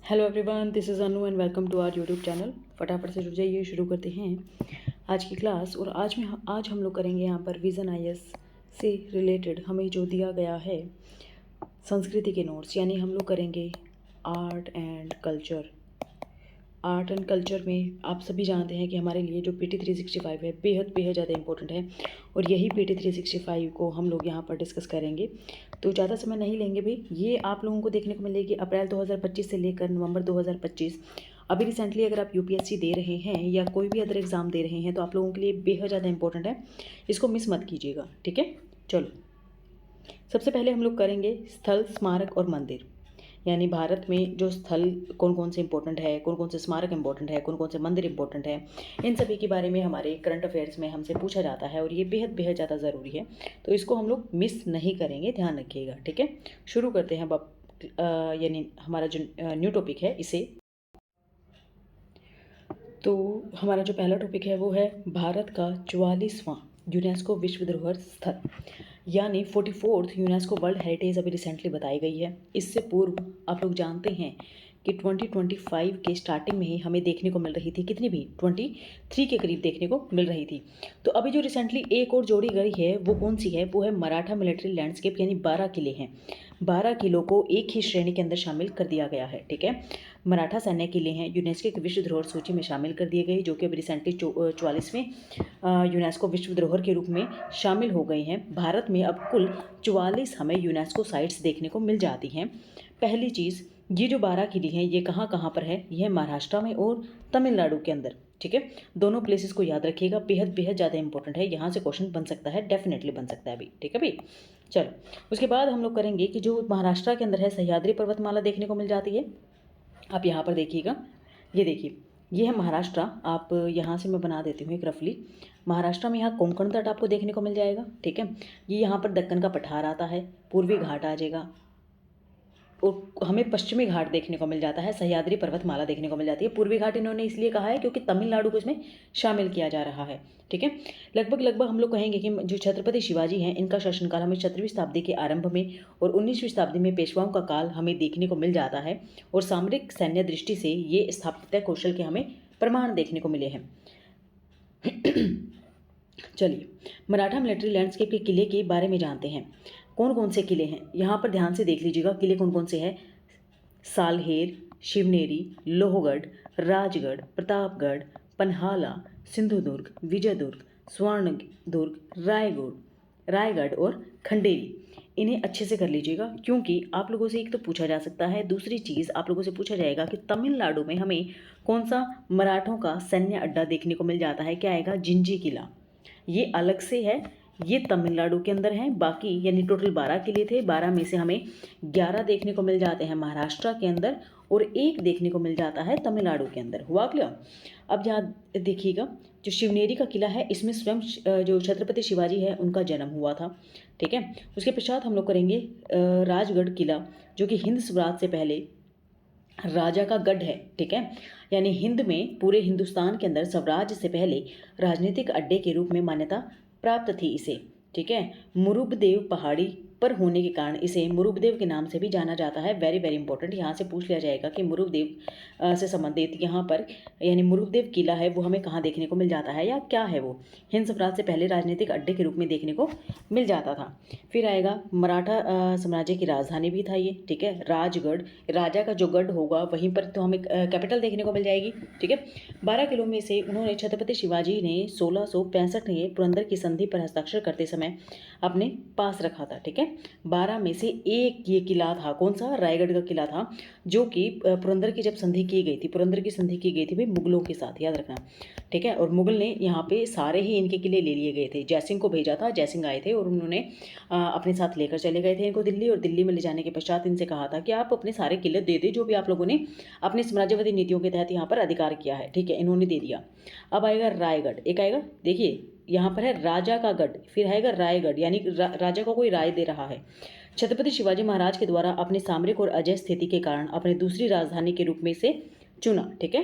Hello everyone, this is Anu and welcome to our YouTube channel. फटाफट से जुड़ जाइए, शुरू करते हैं आज की क्लास। और आज हम लोग करेंगे यहाँ पर विज़न आईएएस से रिलेटेड हमें जो दिया गया है संस्कृति के नोट्स, यानी हम लोग करेंगे art and culture. Art and culture में आप सभी जानते हैं कि हमारे लिए जो PT 365 है बेहद बेहद ज़्यादा इंपॉर्टेंट है, और यही PT 365 को हम लोग यहाँ पर डिस्कस करेंगे। तो ज़्यादा समय नहीं लेंगे भाई। ये आप लोगों को देखने को मिलेगी अप्रैल 2025 से लेकर नवंबर 2025। अभी रिसेंटली अगर आप UPSC दे रहे हैं या कोई भी अदर एग्ज़ाम दे रहे हैं तो आप लोगों के लिए बेहद ज़्यादा इंपॉर्टेंट है, इसको मिस मत कीजिएगा, ठीक है। चलो, सबसे पहले हम लोग करेंगे स्थल, स्मारक और मंदिर, यानी भारत में जो स्थल कौन कौन से इंपॉर्टेंट है, कौन कौन से स्मारक इंपॉर्टेंट है, कौन कौन से मंदिर इंपॉर्टेंट है, इन सभी के बारे में हमारे करंट अफेयर्स में हमसे पूछा जाता है, और ये बेहद बेहद ज़्यादा ज़रूरी है। तो इसको हम लोग मिस नहीं करेंगे, ध्यान रखिएगा, ठीक है। शुरू करते हैं अब, यानी हमारा जो न्यू टॉपिक है इसे। तो हमारा जो पहला टॉपिक है वो है भारत का 44वां यूनेस्को विश्व धरोहर स्थल, यानी 44th यूनेस्को वर्ल्ड हेरिटेज अभी रिसेंटली बताई गई है। इससे पूर्व आप लोग जानते हैं कि 2025 के स्टार्टिंग में ही हमें देखने को मिल रही थी, कितनी भी 23 के करीब देखने को मिल रही थी। तो अभी जो रिसेंटली एक और जोड़ी गई है वो कौन सी है, वो है मराठा मिलिट्री लैंडस्केप, यानी 12 किले हैं। 12 किलों को एक ही श्रेणी के अंदर शामिल कर दिया गया है, ठीक है। मराठा सैन्य किले हैं यूनेस्को की विश्व धरोहर सूची में शामिल कर दिए गए, जो कि अभी रिसेंटली 44वें यूनेस्को विश्व धरोहर के रूप में शामिल हो गए हैं। भारत में अब कुल 44 हमें यूनेस्को साइट्स देखने को मिल जाती हैं। पहली चीज़, ये जो 12 किले हैं ये कहाँ कहाँ पर है, ये है महाराष्ट्र में और तमिलनाडु के अंदर, ठीक है। दोनों प्लेसेस को याद रखिएगा, बेहद बेहद ज़्यादा इंपॉर्टेंट है, यहाँ से क्वेश्चन बन सकता है, डेफिनेटली बन सकता है अभी, ठीक है भाई। चलो, उसके बाद हम लोग करेंगे कि जो महाराष्ट्र के अंदर है सह्याद्री पर्वतमाला देखने को मिल जाती है। आप यहाँ पर देखिएगा, ये देखिए, ये है महाराष्ट्र। आप यहाँ से मैं बना देती हूँ एक रफली। महाराष्ट्र में यहाँ कोंकण तट आपको देखने को मिल जाएगा, ठीक है। ये यहाँ पर दक्कन का पठार आता है, पूर्वी घाट आ जाएगा, और हमें पश्चिमी घाट देखने को मिल जाता है, सह्याद्री पर्वतमाला देखने को मिल जाती है। पूर्वी घाट इन्होंने इसलिए कहा है क्योंकि तमिलनाडु को इसमें शामिल किया जा रहा है, ठीक है। लगभग हम लोग कहेंगे कि जो छत्रपति शिवाजी हैं इनका शासनकाल हमें 17वीं शताब्दी के आरंभ में और 19वीं शताब्दी में पेशवाओं का काल हमें देखने को मिल जाता है, और सामरिक सैन्य दृष्टि से ये स्थापत्य कौशल के हमें प्रमाण देखने को मिले हैं। चलिए, मराठा मिलिट्री लैंडस्केप के किले के बारे में जानते हैं। कौन कौन से किले हैं, यहाँ पर ध्यान से देख लीजिएगा किले कौन कौन से हैं। सालहेर, शिवनेरी, लोहगढ़, राजगढ़, प्रतापगढ़, पन्हाला, सिंधुदुर्ग, विजयदुर्ग, स्वर्णदुर्ग, रायगढ़ और खंडेरी। इन्हें अच्छे से कर लीजिएगा, क्योंकि आप लोगों से एक तो पूछा जा सकता है, दूसरी चीज़ आप लोगों से पूछा जाएगा कि तमिलनाडु में हमें कौन सा मराठों का सैन्य अड्डा देखने को मिल जाता है, क्या आएगा, जिंजी किला। ये अलग से है, ये तमिलनाडु के अंदर हैं। बाकी यानी टोटल 12 किले थे, 12 में से हमें 11 देखने को मिल जाते हैं महाराष्ट्र के अंदर, और एक देखने को मिल जाता है तमिलनाडु के अंदर। हुआ क्लियर। अब यहाँ देखिएगा, जो शिवनेरी का किला है इसमें स्वयं जो छत्रपति शिवाजी है उनका जन्म हुआ था, ठीक है। उसके पश्चात हम लोग करेंगे राजगढ़ किला, जो कि हिंद स्वराज से पहले राजा का गढ़ है, ठीक है। यानी हिंद में, पूरे हिंदुस्तान के अंदर स्वराज से पहले राजनीतिक अड्डे के रूप में मान्यता प्राप्त थी इसे, ठीक है। मुरुबदेव पहाड़ी पर होने के कारण इसे मुरुबदेव के नाम से भी जाना जाता है। वेरी वेरी इंपॉर्टेंट, यहाँ से पूछ लिया जाएगा कि मुरुबदेव से संबंधित यहाँ पर यानी मुरुबदेव किला है वो हमें कहाँ देखने को मिल जाता है, या क्या है वो, हिंद स्वराज से पहले राजनीतिक अड्डे के रूप में देखने को मिल जाता था। फिर आएगा मराठा साम्राज्य की राजधानी भी था ये, ठीक है। राजगढ़, राजा का जो गढ़ होगा वहीं पर तो हमें कैपिटल देखने को मिल जाएगी, ठीक है। 12 किलों में से उन्होंने छत्रपति शिवाजी ने 1665 में पुरंदर की संधि पर हस्ताक्षर करते समय अपने पास रखा था, ठीक है। 12 में से एक ये किला था, कौन सा, रायगढ़ का किला था, जो कि पुरंदर की जब संधि की गई थी, पुरंदर की संधि की गई थी भाई मुगलों के साथ, याद रखना, ठीक है। और मुगल ने यहाँ पे सारे ही इनके किले ले लिए गए थे, जयसिंह को भेजा था, जयसिंह आए थे और उन्होंने अपने साथ लेकर चले गए थे इनको दिल्ली, और दिल्ली में ले जाने के पश्चात इनसे कहा था कि आप अपने सारे किले दे दे जो भी आप लोगों ने अपनी साम्राज्यवादी नीतियों के तहत यहाँ पर अधिकार किया है, ठीक है। इन्होंने दे दिया। अब आएगा रायगढ़, एक आएगा, देखिए यहाँ पर है राजा का गढ़, फिर आएगा रायगढ़, यानी राजा को कोई राय दे रहा है। छत्रपति शिवाजी महाराज के द्वारा अपने सामरिक और अजय स्थिति के कारण अपने दूसरी राजधानी के रूप में इसे चुना, ठीक है।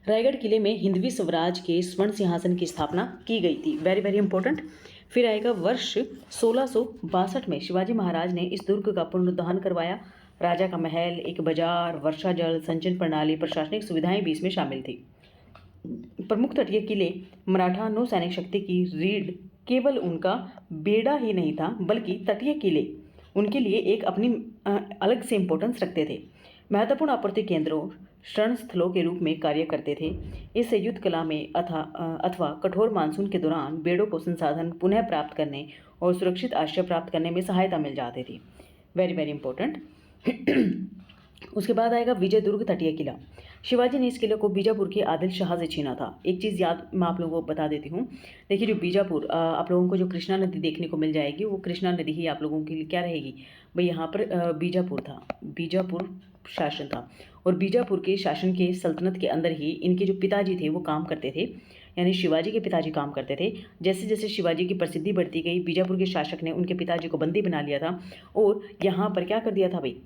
रायगढ़ किले में हिंदवी स्वराज के स्वर्ण सिंहासन की स्थापना की गई थी, वेरी वेरी इंपॉर्टेंट। फिर आएगा वर्ष 1662 में शिवाजी महाराज ने इस दुर्ग का पुनरुद्धार करवाया। राजा का महल, एक बाजार, वर्षा जल संचयन प्रणाली, प्रशासनिक सुविधाएं भी इसमें शामिल थी। प्रमुख तटीय किले मराठा नौसैनिक शक्ति की रीढ़ केवल उनका बेड़ा ही नहीं था, बल्कि तटीय किले उनके लिए एक अपनी अलग से इम्पोर्टेंस रखते थे। महत्वपूर्ण आपूर्ति केंद्रों, शरण स्थलों के रूप में कार्य करते थे। इससे युद्ध कला में अथवा कठोर मानसून के दौरान बेड़ों को संसाधन पुनः प्राप्त करने और सुरक्षित आश्रय प्राप्त करने में सहायता मिल जाती थी। Very very important. उसके बाद आएगा विजय दुर्ग तटीय किला। शिवाजी ने इस किले को बीजापुर के आदिल शाह से छीना था। एक चीज़ याद मैं आप लोगों को बता देती हूँ। देखिए, जो बीजापुर आप लोगों को जो कृष्णा नदी देखने को मिल जाएगी, वो कृष्णा नदी ही आप लोगों के लिए क्या रहेगी भाई, यहाँ पर बीजापुर था, बीजापुर शासन था। और बीजापुर के शासन के सल्तनत के अंदर ही इनके जो पिताजी थे वो काम करते थे, यानी शिवाजी के पिताजी काम करते थे। जैसे जैसे शिवाजी की प्रसिद्धि बढ़ती गई, बीजापुर के शासक ने उनके पिताजी को बंदी बना लिया था और यहाँ पर क्या कर दिया था भाई,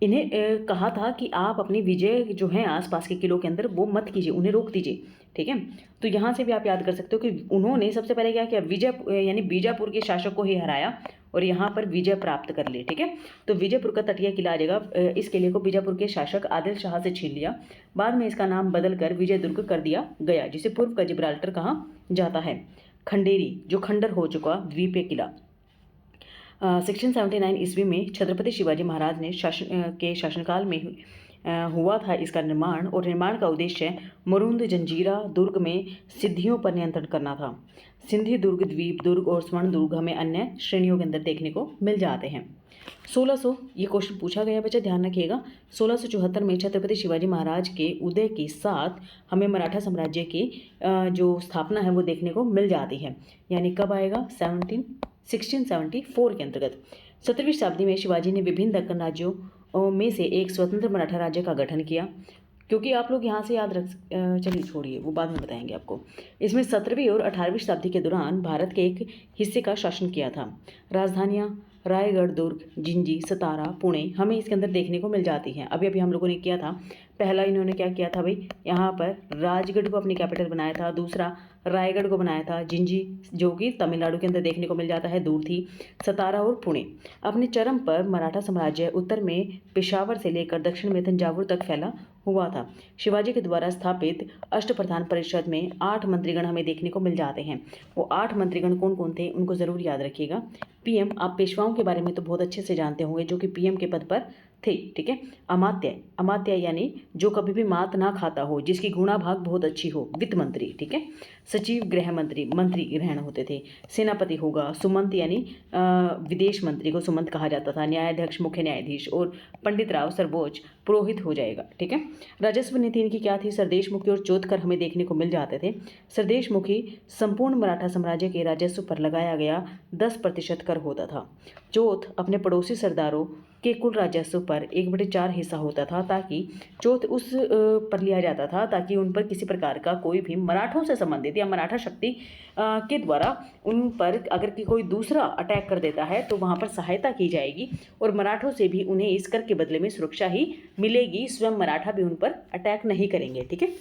इन्हें कहा था कि आप अपनी विजय जो है आसपास के किलों के अंदर वो मत कीजिए, उन्हें रोक दीजिए। ठीक है, तो यहाँ से भी आप याद कर सकते हो कि उन्होंने सबसे पहले क्या किया, विजय यानी बीजापुर के शासक को ही हराया और यहाँ पर विजय प्राप्त कर ली। ठीक है, तो विजयपुर का तटीय किला आ जाएगा। इस किले को बीजापुर के शासक आदिल शाह से छीन लिया। बाद में इसका नाम बदलकर विजय दुर्ग कर दिया गया, जिसे पूर्व का जिब्राल्टर कहा जाता है। खंडेरी, जो खंडर हो चुका द्वीपीय किला, 1679 ईस्वी में छत्रपति शिवाजी महाराज ने शासनकाल में हुआ था इसका निर्माण। और निर्माण का उद्देश्य मरुंद जंजीरा दुर्ग में सिद्धियों पर नियंत्रण करना था। सिंधी दुर्ग, द्वीप दुर्ग और स्वर्ण दुर्ग हमें अन्य श्रेणियों के अंदर देखने को मिल जाते हैं। 1600, ये क्वेश्चन पूछा गया बच्चा, ध्यान रखिएगा। 1674 में छत्रपति शिवाजी महाराज के उदय के साथ हमें मराठा साम्राज्य की जो स्थापना है वो देखने को मिल जाती है। यानी कब आएगा, 1674 के अंतर्गत। 17वीं शताब्दी में शिवाजी ने विभिन्न दक्कन राज्यों में से एक स्वतंत्र मराठा राज्य का गठन किया। क्योंकि आप लोग यहाँ से याद रख, चलिए छोड़िए, वो बाद में बताएंगे आपको। इसमें 17वीं और 18वीं शताब्दी के दौरान भारत के एक हिस्से का शासन किया था। राजधानियाँ रायगढ़, दुर्ग, जिंजी, सतारा, पुणे हमें इसके अंदर देखने को मिल जाती हैं। अभी अभी हम लोगों ने किया था। पहला इन्होंने क्या किया था भाई, यहाँ पर राजगढ़ को अपनी कैपिटल बनाया था। दूसरा रायगढ़ को बनाया था। जिंजी जो कि तमिलनाडु के अंदर देखने को मिल जाता है, दूर थी। सतारा और पुणे। अपने चरम पर मराठा साम्राज्य उत्तर में पेशावर से लेकर दक्षिण में तंजावुर तक फैला हुआ था। शिवाजी के द्वारा स्थापित अष्टप्रधान परिषद में 8 मंत्रीगण हमें देखने को मिल जाते हैं। वो 8 मंत्रीगण कौन कौन थे उनको ज़रूर याद रखिएगा। पीएम, आप पेशवाओं के बारे में तो बहुत अच्छे से जानते होंगे, जो कि पीएम के पद पर थे। ठीक है, अमात्य, अमात्य यानी जो कभी भी मात ना खाता हो, जिसकी गुणा भाग बहुत अच्छी हो, वित्त मंत्री। ठीक है, सचिव, गृह मंत्री, मंत्री ग्रहण होते थे। सेनापति होगा। सुमंत यानी विदेश मंत्री को सुमंत कहा जाता था। न्यायाध्यक्ष, मुख्य न्यायाधीश और पंडित राव सर्वोच्च पुरोहित हो जाएगा। ठीक है, राजस्व नीति इनकी क्या थी, सरदेशमुखी और चौथकर हमें देखने को मिल जाते थे। सरदेशमुखी संपूर्ण मराठा साम्राज्य के राजस्व पर लगाया गया 10% कर होता था। चौथ अपने पड़ोसी सरदारों के कुल राजस्व पर 1/4 हिस्सा होता था, ताकि चौथ उस पर लिया जाता था ताकि उन पर किसी प्रकार का कोई भी मराठों से संबंधित या मराठा शक्ति के द्वारा उन पर अगर कोई दूसरा अटैक कर देता है तो वहाँ पर सहायता की जाएगी और मराठों से भी उन्हें इस कर के बदले में सुरक्षा ही मिलेगी। स्वयं मराठा भी उन पर अटैक नहीं करेंगे। ठीक है,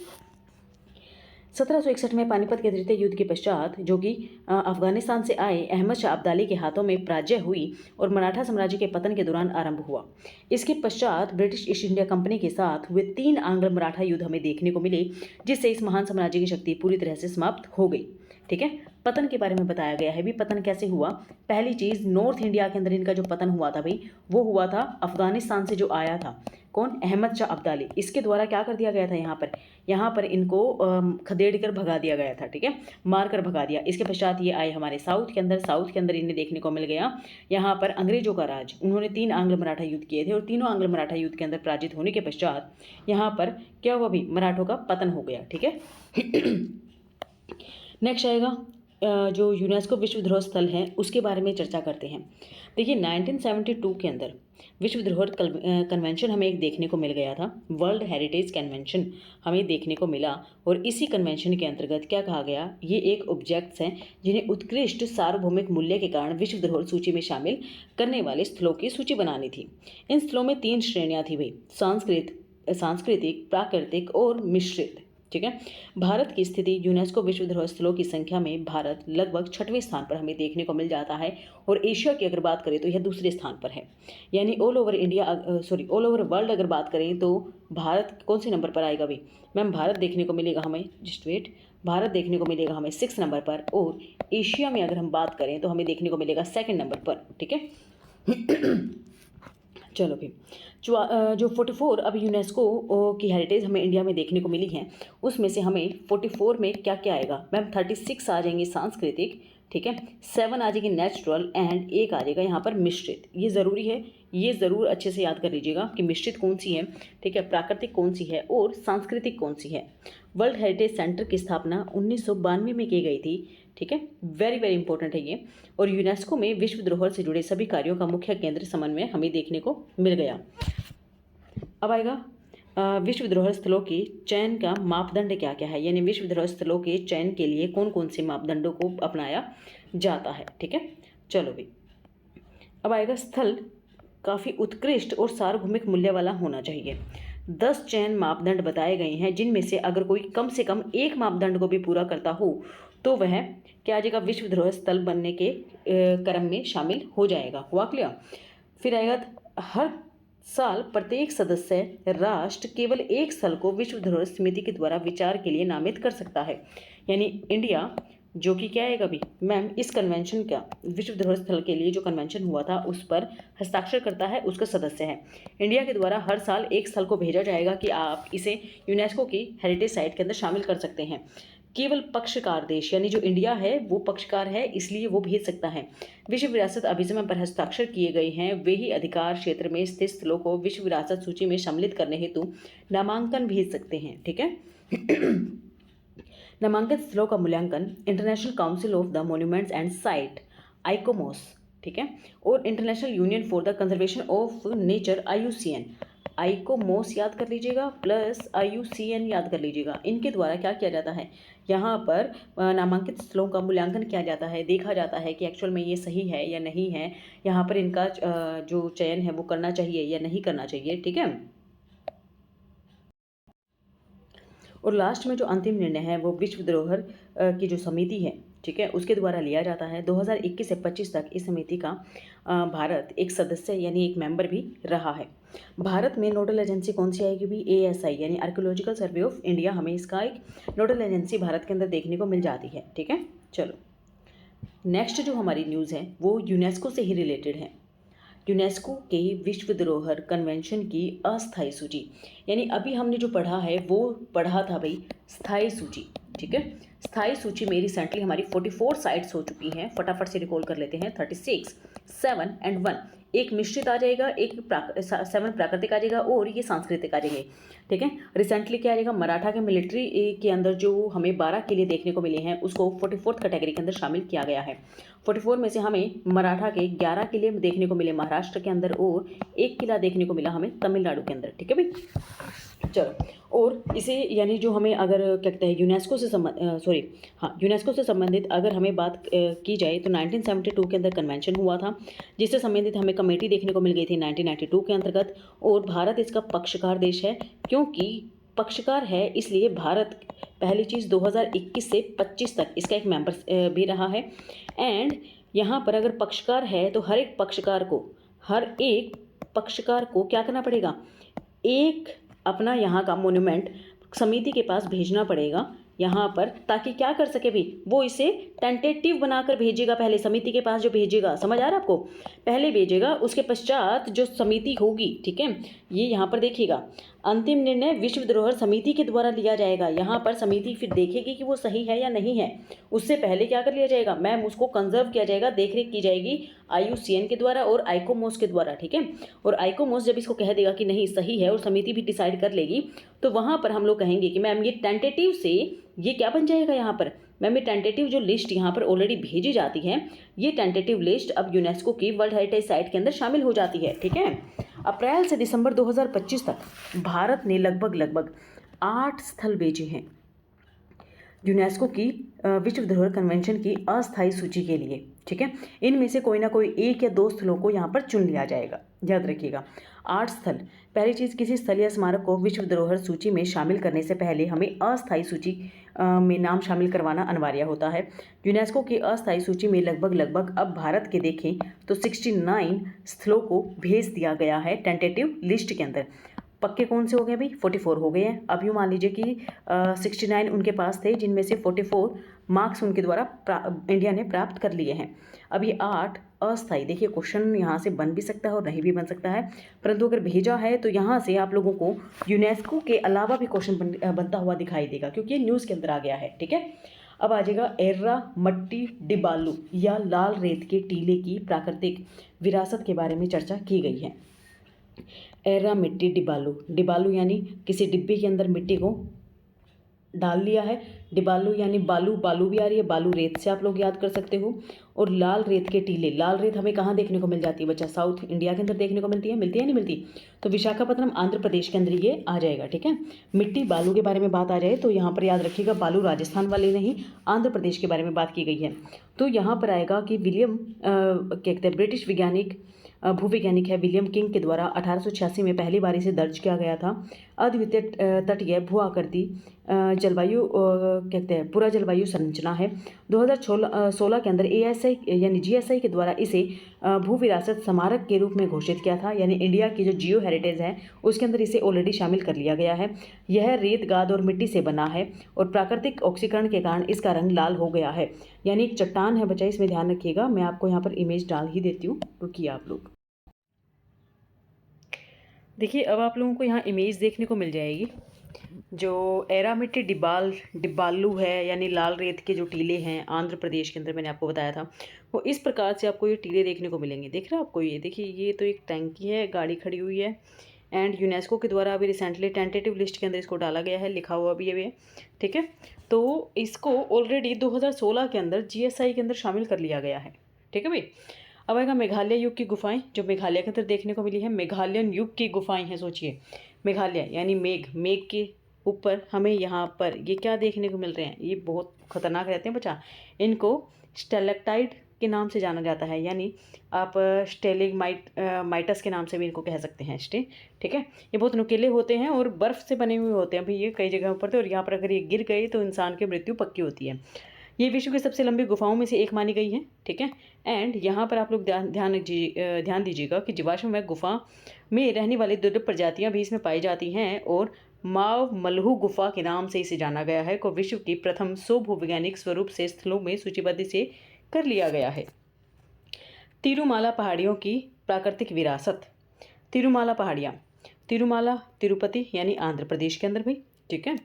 1761 में पानीपत के तृतीय युद्ध के पश्चात, जो कि अफगानिस्तान से आए अहमद शाह अब्दाली के हाथों में पराजय हुई और मराठा साम्राज्य के पतन के दौरान आरंभ हुआ। इसके पश्चात ब्रिटिश ईस्ट इंडिया कंपनी के साथ हुए 3 आंग्ल मराठा युद्ध हमें देखने को मिले, जिससे इस महान साम्राज्य की शक्ति पूरी तरह से समाप्त हो गई। ठीक है, पतन के बारे में बताया गया है भी। पतन कैसे हुआ, पहली चीज़ नॉर्थ इंडिया के अंदर इनका जो पतन हुआ था भाई, वो हुआ था अफगानिस्तान से जो आया था, कौन, अहमद शाह अब्दाली। इसके द्वारा क्या कर दिया गया था, यहाँ पर इनको खदेड़ कर भगा दिया गया था। ठीक है, मार कर भगा दिया। इसके पश्चात ये आए हमारे साउथ के अंदर इन्हें देखने को मिल गया यहाँ पर अंग्रेजों का राज। उन्होंने 3 आंग्ल मराठा युद्ध किए थे और तीनों आंग्ल मराठा युद्ध के अंदर पराजित होने के पश्चात यहाँ पर क्या हुआ भी, मराठों का पतन हो गया। ठीक है, नेक्स्ट आएगा जो यूनेस्को विश्व धरोहर स्थल है उसके बारे में चर्चा करते हैं। देखिए, 1972 के अंदर विश्व धरोहर कन्वेंशन हमें एक देखने को मिल गया था। वर्ल्ड हेरिटेज कन्वेंशन हमें देखने को मिला और इसी कन्वेंशन के अंतर्गत क्या कहा गया, ये एक ऑब्जेक्ट्स हैं जिन्हें उत्कृष्ट सार्वभौमिक मूल्य के कारण विश्व धरोहर सूची में शामिल करने वाले स्थलों की सूची बनानी थी। इन स्थलों में 3 श्रेणियाँ थी भाई, सांस्कृतिक, प्राकृतिक और मिश्रित। ठीक है। भारत की स्थिति यूनेस्को विश्व धरोहर स्थलों की संख्या में भारत लगभग 6वें स्थान पर हमें देखने को मिल जाता है, और एशिया की अगर बात करें तो यह दूसरे स्थान पर है। यानी all over India all over world अगर बात करें तो भारत कौन से नंबर पर आएगा भाई? मैम भारत देखने को मिलेगा हमें, जस्ट वेट, भारत देखने को मिलेगा हमें 6 नंबर पर, और एशिया में अगर हम बात करें तो हमें देखने को मिलेगा 2nd नंबर पर। ठीक है। चलो भी, जो 44 अब यूनेस्को की हेरिटेज हमें इंडिया में देखने को मिली है, उसमें से हमें 44 में क्या क्या आएगा मैम? 36 आ जाएंगे सांस्कृतिक, ठीक है, 7 आ जाएगी नेचुरल, एंड एक आ जाएगा यहाँ पर मिश्रित। ये ज़रूरी है, ये ज़रूर अच्छे से याद कर लीजिएगा कि मिश्रित कौन सी है, ठीक है, प्राकृतिक कौन सी है और सांस्कृतिक कौन सी है। वर्ल्ड हेरिटेज सेंटर की स्थापना 1992 में की गई थी, ठीक है, वेरी वेरी इंपॉर्टेंट है ये। और यूनेस्को में विश्व धरोहर से जुड़े सभी कार्यों का मुख्य केंद्र समन्वय हमें देखने को मिल गया। अब आएगा विश्व धरोहर स्थलों के चयन का मापदंड क्या क्या है, यानी विश्व धरोहर स्थलों के चयन के लिए कौन कौन से मापदंडों को अपनाया जाता है। ठीक है, चलो भी, अब आएगा स्थल काफ़ी उत्कृष्ट और सार्वभौमिक मूल्य वाला होना चाहिए। 10 चयन मापदंड बताए गए हैं, जिनमें से अगर कोई कम से कम एक मापदंड को भी पूरा करता हो तो वह क्या आ जाएगा? विश्व धरोहर स्थल बनने के क्रम में शामिल हो जाएगा। हुआ क्लियर? फिर आएगा हर साल प्रत्येक सदस्य राष्ट्र केवल एक स्थल को विश्व धरोहर समिति के द्वारा विचार के लिए नामित कर सकता है। यानी इंडिया जो कि क्या आएगा भी मैम, इस कन्वेंशन का विश्व धरोहर स्थल के लिए जो कन्वेंशन हुआ था उस पर हस्ताक्षर करता है, उसका सदस्य है। इंडिया के द्वारा हर साल एक स्थल को भेजा जाएगा कि आप इसे यूनेस्को की हेरिटेज साइट के अंदर शामिल कर सकते हैं। केवल पक्षकार देश यानी जो इंडिया है वो पक्षकार है, इसलिए वो भेज सकता है। विश्व विरासत अभियान पर हस्ताक्षर किए गए हैं वे ही अधिकार क्षेत्र में स्थित स्थलों को विश्व विरासत सूची में सम्मिलित करने हेतु नामांकन भेज सकते हैं। ठीक है। नामांकित स्थलों का मूल्यांकन International Council of the Monuments and Site ICOMOS, ठीक है, और International Union for the Conservation of Nature IUCN, ICOMOS याद कर लीजिएगा प्लस IUCN याद कर लीजिएगा। इनके द्वारा क्या किया जाता है? यहाँ पर नामांकित स्थलों का मूल्यांकन किया जाता है, देखा जाता है कि एक्चुअल में ये सही है या नहीं है, यहाँ पर इनका जो चयन है वो करना चाहिए या नहीं करना चाहिए। ठीक है, और लास्ट में जो अंतिम निर्णय है वो विश्व धरोहर की जो समिति है, ठीक है, उसके द्वारा लिया जाता है। 2021 से 25 तक इस समिति का भारत एक सदस्य यानी एक मेंबर भी रहा है। भारत में नोडल एजेंसी कौन सी आएगी भी? ASI यानी आर्कियोलॉजिकल सर्वे ऑफ इंडिया, हमें इसका एक नोडल एजेंसी भारत के अंदर देखने को मिल जाती है। ठीक है, चलो नेक्स्ट जो हमारी न्यूज़ है वो यूनेस्को से ही रिलेटेड है। यूनेस्को के विश्व धरोहर कन्वेंशन की अस्थायी सूची, यानी अभी हमने जो पढ़ा है वो पढ़ा था भाई स्थायी सूची। ठीक है, स्थायी सूची में रिसेंटली हमारी 44 साइट्स हो चुकी हैं। फटाफट से रिकॉल कर लेते हैं। 36, 7 एंड 1, एक मिश्रित आ जाएगा, एक 7 प्राकृतिक आ जाएगा और ये सांस्कृतिक आ जाएंगे। ठीक है, रिसेंटली क्या आ जाएगा? मराठा के मिलिट्री के अंदर जो हमें 12 किले देखने को मिले हैं उसको 44th कैटेगरी के अंदर शामिल किया गया है। 44 में से हमें मराठा के 11 किले देखने को मिले महाराष्ट्र के अंदर और एक किला देखने को मिला हमें तमिलनाडु के अंदर। ठीक है भाई, चलो, और इसे यानी जो हमें अगर क्या कहते हैं यूनेस्को से संबंधित अगर हमें बात की जाए तो 1972 के अंदर कन्वेंशन हुआ था, जिससे संबंधित हमें कमेटी देखने को मिल गई थी 1992 के अंतर्गत। और भारत इसका पक्षकार देश है, क्योंकि पक्षकार है इसलिए भारत पहली चीज़ 2021 से 25 तक इसका एक मेंबर भी रहा है। एंड यहाँ पर अगर पक्षकार है तो हर एक पक्षकार को क्या करना पड़ेगा? एक अपना यहाँ का मोन्यूमेंट समिति के पास भेजना पड़ेगा यहाँ पर, ताकि क्या कर सके भी वो इसे टेंटेटिव बनाकर भेजेगा। पहले समिति के पास जो भेजेगा, समझ आ रहा है आपको? पहले भेजेगा, उसके पश्चात जो समिति होगी, ठीक है, ये यहाँ पर देखिएगा, अंतिम निर्णय विश्व धरोहर समिति के द्वारा लिया जाएगा। यहाँ पर समिति फिर देखेगी कि वो सही है या नहीं है। उससे पहले क्या कर लिया जाएगा मैम? उसको कंजर्व किया जाएगा, देखरेख की जाएगी IUCN के द्वारा और आइकोमोस के द्वारा। ठीक है, और आइकोमोस जब इसको कह देगा कि नहीं सही है और समिति भी डिसाइड कर लेगी, तो वहाँ पर हम लोग कहेंगे कि मैम ये टेंटेटिव से ये क्या बन जाएगा यहाँ पर मैम? ये टेंटेटिव जो लिस्ट यहाँ पर ऑलरेडी भेजी जाती है, ये टेंटेटिव लिस्ट अब यूनेस्को की वर्ल्ड हेरिटेज साइट के अंदर शामिल हो जाती है। ठीक है, अप्रैल से दिसंबर 2025 तक भारत ने लगभग 8 स्थल भेजे हैं, यूनेस्को की विश्व धरोहर कन्वेंशन की अस्थायी सूची के लिए। ठीक है, इनमें से कोई ना कोई एक या दो स्थलों को यहाँ पर चुन लिया जाएगा, याद रखिएगा। 8 स्थल। पहली चीज़, किसी स्थल या स्मारक को विश्व धरोहर सूची में शामिल करने से पहले हमें अस्थायी सूची में नाम शामिल करवाना अनिवार्य होता है। यूनेस्को की अस्थायी सूची में लगभग अब भारत के देखें तो 69 स्थलों को भेज दिया गया है टेंटेटिव लिस्ट के अंदर। पक्के कौन से हो गए भाई? 44 हो गए हैं। अब यूँ मान लीजिए कि 69 उनके पास थे, जिनमें से 44 मार्क्स उनके द्वारा इंडिया ने प्राप्त कर लिए हैं। अब ये 8 अस्थायी, देखिए क्वेश्चन यहाँ से बन भी सकता है और नहीं भी बन सकता है, परंतु अगर भेजा है तो यहाँ से आप लोगों को यूनेस्को के अलावा भी क्वेश्चन बनता हुआ दिखाई देगा, क्योंकि ये न्यूज़ के अंदर आ गया है। ठीक है, अब आ जाएगा एर्रा मट्टी डिबालू या लाल रेत के टीले की प्राकृतिक विरासत के बारे में चर्चा की गई है। एर्रा मिट्टी डिबालू, डिबालू यानी किसी डिब्बे के अंदर मिट्टी को डाल लिया है। डिबालू यानी बालू, बालू भी आ रही है, बालू रेत से आप लोग याद कर सकते हो। और लाल रेत के टीले, लाल रेत हमें कहाँ देखने को मिल जाती है बच्चा? साउथ इंडिया के अंदर देखने को मिलती है नहीं मिलती? तो विशाखापट्टनम आंध्र प्रदेश के अंदर ये आ जाएगा। ठीक है, मिट्टी बालू के बारे में बात आ जाए तो यहाँ पर याद रखिएगा, बालू राजस्थान वाले नहीं, आंध्र प्रदेश के बारे में बात की गई है। तो यहाँ पर आएगा कि विलियम क्या कहते हैं, ब्रिटिश वैज्ञानिक भूवैज्ञानिक है विलियम किंग के द्वारा 1886 में पहली बार इसे दर्ज किया गया था। अद्वितीय तटीय भू आकृति जलवायु कहते हैं पूरा जलवायु संरचना है। 2016 के अंदर ASI यानी GSI के द्वारा इसे भू विरासत स्मारक के रूप में घोषित किया था, यानी इंडिया की जो जियो हेरिटेज है उसके अंदर इसे ऑलरेडी शामिल कर लिया गया है। यह रेत, गाद और मिट्टी से बना है और प्राकृतिक ऑक्सीकरण के कारण इसका रंग लाल हो गया है, यानी एक चट्टान है बच्चा, इसमें ध्यान रखिएगा। मैं आपको यहाँ पर इमेज डाल ही देती हूँ, रुकिए आप लोग देखिए। अब आप लोगों को यहाँ इमेज देखने को मिल जाएगी। जो एरा मिट्टी डिबालू है, यानी लाल रेत के जो टीले हैं आंध्र प्रदेश के अंदर, मैंने आपको बताया था, वो इस प्रकार से आपको ये टीले देखने को मिलेंगे। देख रहे हो आपको? ये देखिए, ये तो एक टैंकी है, गाड़ी खड़ी हुई है, एंड यूनेस्को के द्वारा अभी रिसेंटली टेंटेटिव लिस्ट के अंदर इसको डाला गया है, लिखा हुआ भी है। ठीक है, तो इसको ऑलरेडी 2016 के अंदर GSI के अंदर शामिल कर लिया गया है। ठीक है भाई। अब आएगा मेघालय युग की गुफाएं, जो मेघालय के अंदर देखने को मिली है। मेघालयन युग की गुफाएं हैं, सोचिए। मेघालय यानी मेघ के ऊपर हमें यहाँ पर ये क्या देखने को मिल रहे हैं? ये बहुत खतरनाक रहते हैं बच्चा। इनको स्टेलेक्टाइट के नाम से जाना जाता है, यानी आप माइटस के नाम से भी इनको कह सकते हैं। ठीक है, ये बहुत नुकीले होते हैं और बर्फ़ से बने हुए होते हैं भाई, ये कई जगहों पर। तो और यहाँ पर अगर ये गिर गए तो इंसान की मृत्यु पक्की होती है। ये विश्व की सबसे लंबी गुफाओं में से एक मानी गई है। ठीक है, एंड यहाँ पर आप लोग ध्यान दीजिएगा कि जीवाश्म में गुफा में रहने वाली दुर्लभ प्रजातियाँ भी इसमें पाई जाती हैं और माव मलहू गुफा के नाम से इसे जाना गया है, को विश्व की प्रथम 100 भूवैज्ञानिक स्वरूप से स्थलों में सूचीबद्ध से कर लिया गया है। तिरुमाला पहाड़ियों की प्राकृतिक विरासत। तिरुमाला पहाड़ियाँ, तिरुमाला तिरुपति यानी आंध्र प्रदेश के अंदर भाई। ठीक है,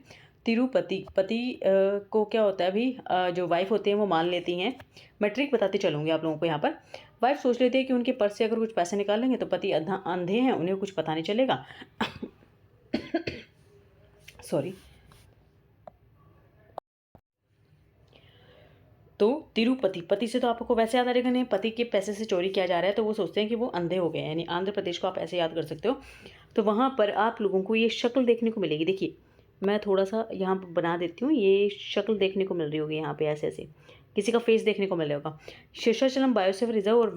तिरुपति पति को क्या होता है भाई, जो वाइफ होते हैं वो मान लेती हैं। मैं ट्रिक बताती चलूँगी आप लोगों को। यहाँ पर वाइफ सोच लेती है कि उनके पर्स से अगर कुछ पैसे निकाल लेंगे तो पति अंधे हैं, उन्हें कुछ पता नहीं चलेगा। सॉरी। तो तिरुपति, पति से तो आपको वैसे याद आ जाएगा, नहीं पति के पैसे से चोरी किया जा रहा है तो वो सोचते हैं कि वो अंधे हो गए, यानी आंध्र प्रदेश को आप ऐसे याद कर सकते हो। तो वहाँ पर आप लोगों को ये शक्ल देखने को मिलेगी। देखिए, मैं थोड़ा सा यहाँ पर बना देती हूँ, ये शक्ल देखने को मिल रही होगी यहाँ पे, ऐसे ऐसे किसी का फेस देखने को मिल होगा। शेषाचलम बायोस्फीयर रिजर्व और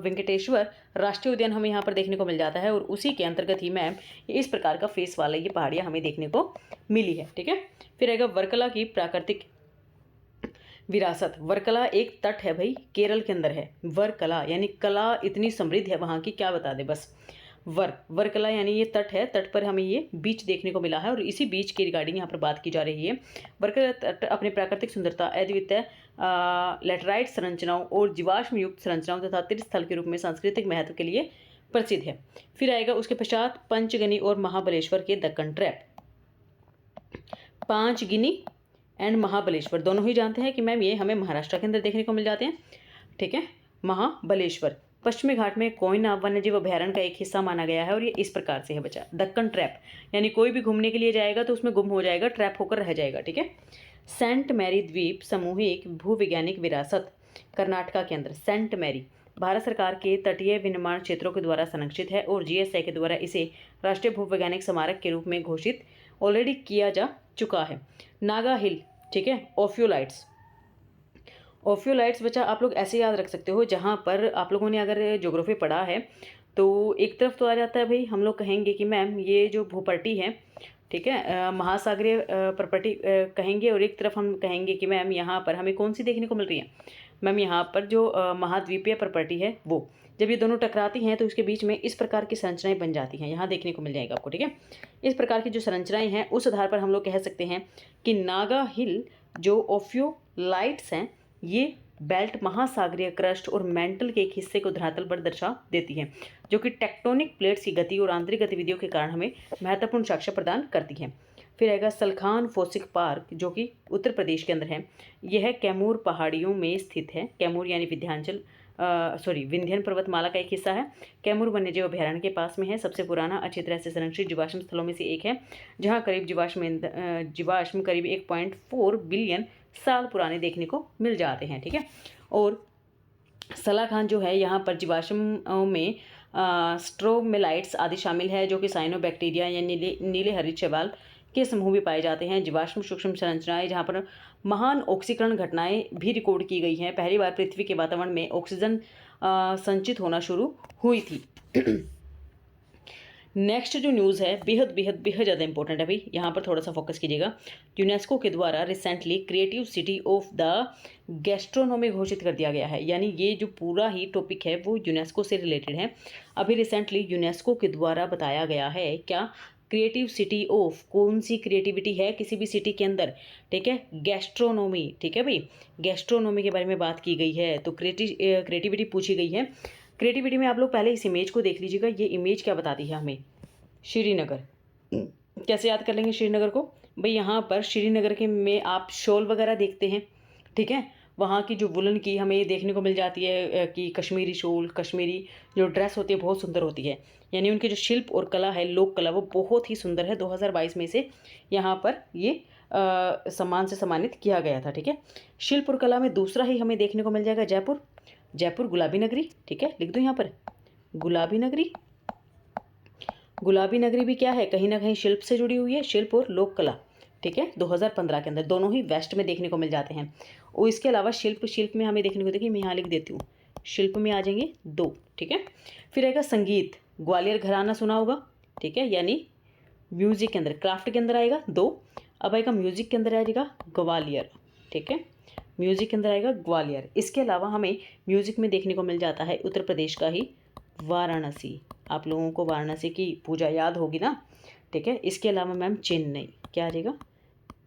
वेंकटेश्वर राष्ट्रीय उद्यान हमें यहाँ पर देखने को मिल जाता है, और उसी के अंतर्गत ही मैम इस प्रकार का फेस वाला ये पहाड़ियाँ हमें देखने को मिली है। ठीक है, फिर आएगा वर्कला की प्राकृतिक विरासत। वर्कला एक तट है भाई, केरल के अंदर है। वर्कला यानी कला इतनी समृद्ध है वहाँ की, क्या बता दे बस। वर्कला यानी ये तट है, तट पर हमें ये बीच देखने को मिला है, और इसी बीच के रिगार्डिंग यहाँ पर बात की जा रही है। वर्कला तट अपनी प्राकृतिक सुंदरता, अद्वितीय लैटराइट संरचनाओं और जीवाश्म युक्त संरचनाओं तथा तीर्थ स्थल के रूप में सांस्कृतिक महत्व के लिए प्रसिद्ध है। फिर आएगा उसके पश्चात पंचगनी और महाबलेश्वर के दक्कन ट्रैप। पांचगिनी एंड महाबलेश्वर दोनों ही जानते हैं कि मैम ये हमें महाराष्ट्र के अंदर देखने को मिल जाते हैं। ठीक है, महाबलेश्वर पश्चिमी घाट में कोयना वन्यजीव अभयारण्य का एक हिस्सा माना गया है, और ये इस प्रकार से है बच्चा। दक्कन ट्रैप यानी कोई भी घूमने के लिए जाएगा तो उसमें गुम हो जाएगा, ट्रैप होकर रह जाएगा। ठीक है, सेंट मैरी द्वीप सामूहिक भूवैज्ञानिक विरासत कर्नाटका के अंदर। सेंट मैरी भारत सरकार के तटीय विनिर्माण क्षेत्रों के द्वारा संरक्षित है, और GSI के द्वारा इसे राष्ट्रीय भूवैज्ञानिक स्मारक के रूप में घोषित ऑलरेडी किया जा चुका है। नागा हिल ठीक है। ओफ्यूलाइट्स, ओफ्यूलाइट्स बच्चा आप लोग ऐसे याद रख सकते हो, जहाँ पर आप लोगों ने अगर ज्योग्राफी पढ़ा है तो एक तरफ तो आ जाता है भाई, हम लोग कहेंगे कि मैम ये जो भूपट्टी है, ठीक है, महासागरीय प्रॉपर्टी कहेंगे, और एक तरफ हम कहेंगे कि मैम यहाँ पर हमें कौन सी देखने को मिल रही है, मैम यहाँ पर जो महाद्वीपीय प्रॉपर्टी है वो, जब ये दोनों टकराती हैं तो इसके बीच में इस प्रकार की संरचनाएं बन जाती हैं, यहाँ देखने को मिल जाएगा आपको, ठीक है। इस प्रकार की जो संरचनाएं हैं उस आधार पर हम लोग कह सकते हैं कि नागा हिल जो ओफ्योलाइट्स हैं ये बेल्ट महासागरीय क्रस्ट और मेंटल के एक हिस्से को धरातल पर दर्शा देती है, जो कि टेक्टोनिक प्लेट्स की गति और आंतरिक गतिविधियों के कारण हमें महत्वपूर्ण साक्ष्य प्रदान करती है। फिर आएगा सलखान फोसिक पार्क, जो कि उत्तर प्रदेश के अंदर है। यह कैमूर पहाड़ियों में स्थित है। कैमूर यानी विंध्यन पर्वतमाला का एक हिस्सा है। कैमूर वन्यजीव अभयारण्य के पास में है। सबसे पुराना अच्छी तरह से संरक्षित जीवाश्म स्थलों में से एक है, जहाँ करीब जीवाश्म करीब 1.4 बिलियन साल पुराने देखने को मिल जाते हैं, ठीक है। और सलाखान जो है यहाँ पर जीवाश्मों में स्ट्रोमेलाइट्स आदि शामिल है, जो कि साइनोबैक्टीरिया या नीले हरित शैवाल के समूह भी पाए जाते हैं। जीवाश्म सूक्ष्म संरचनाएं जहाँ पर महान ऑक्सीकरण घटनाएं भी रिकॉर्ड की गई हैं। पहली बार पृथ्वी के वातावरण में ऑक्सीजन संचित होना शुरू हुई थी। नेक्स्ट जो न्यूज़ है बेहद बेहद बेहद ज़्यादा इंपॉर्टेंट है भाई, यहाँ पर थोड़ा सा फोकस कीजिएगा। यूनेस्को के द्वारा recently creative city of the gastronomy घोषित कर दिया गया है। यानी ये जो पूरा ही टॉपिक है वो यूनेस्को से रिलेटेड है। अभी रिसेंटली यूनेस्को के द्वारा बताया गया है क्या, क्रिएटिव सिटी ऑफ, कौन सी क्रिएटिविटी है किसी भी सिटी के अंदर, ठीक है, गैस्ट्रोनोमी, ठीक है भाई, गैस्ट्रोनोमी के बारे में बात की गई है। तो क्रिएटिविटी पूछी गई है। क्रिएटिविटी में आप लोग पहले इस इमेज को देख लीजिएगा। ये इमेज क्या बताती है हमें, श्रीनगर। कैसे याद कर लेंगे श्रीनगर को भाई, यहाँ पर श्रीनगर के में आप शॉल वगैरह देखते हैं, ठीक है, वहाँ की जो वुलन की हमें देखने को मिल जाती है कि कश्मीरी शॉल, कश्मीरी जो ड्रेस होती है बहुत सुंदर होती है। यानी उनके जो शिल्प और कला है, लोक कला, वो बहुत ही सुंदर है। 2022 में से यहाँ पर ये सम्मान से सम्मानित किया गया था, ठीक है। शिल्प और कला में दूसरा ही हमें देखने को मिल जाएगा जयपुर। जयपुर गुलाबी नगरी, ठीक है, लिख दो यहाँ पर गुलाबी नगरी। गुलाबी नगरी भी क्या है, कहीं ना कहीं शिल्प से जुड़ी हुई है, शिल्प और लोक कला, ठीक है। 2015 के अंदर दोनों ही वेस्ट में देखने को मिल जाते हैं। और इसके अलावा शिल्प में हमें देखने को, देखिए मैं यहाँ लिख देती हूँ, शिल्प में आ जाएंगे 2, ठीक है। फिर आएगा संगीत, ग्वालियर घराना सुना होगा, ठीक है, यानी म्यूजिक के अंदर, क्राफ्ट के अंदर आएगा 2। अब आएगा म्यूजिक के अंदर आ जाएगा ग्वालियर, ठीक है, म्यूजिक के अंदर आएगा ग्वालियर। इसके अलावा हमें म्यूजिक में देखने को मिल जाता है उत्तर प्रदेश का ही वाराणसी। आप लोगों को वाराणसी की पूजा याद होगी ना, ठीक है। इसके अलावा मैम चेन्नई, क्या आ जाएगा,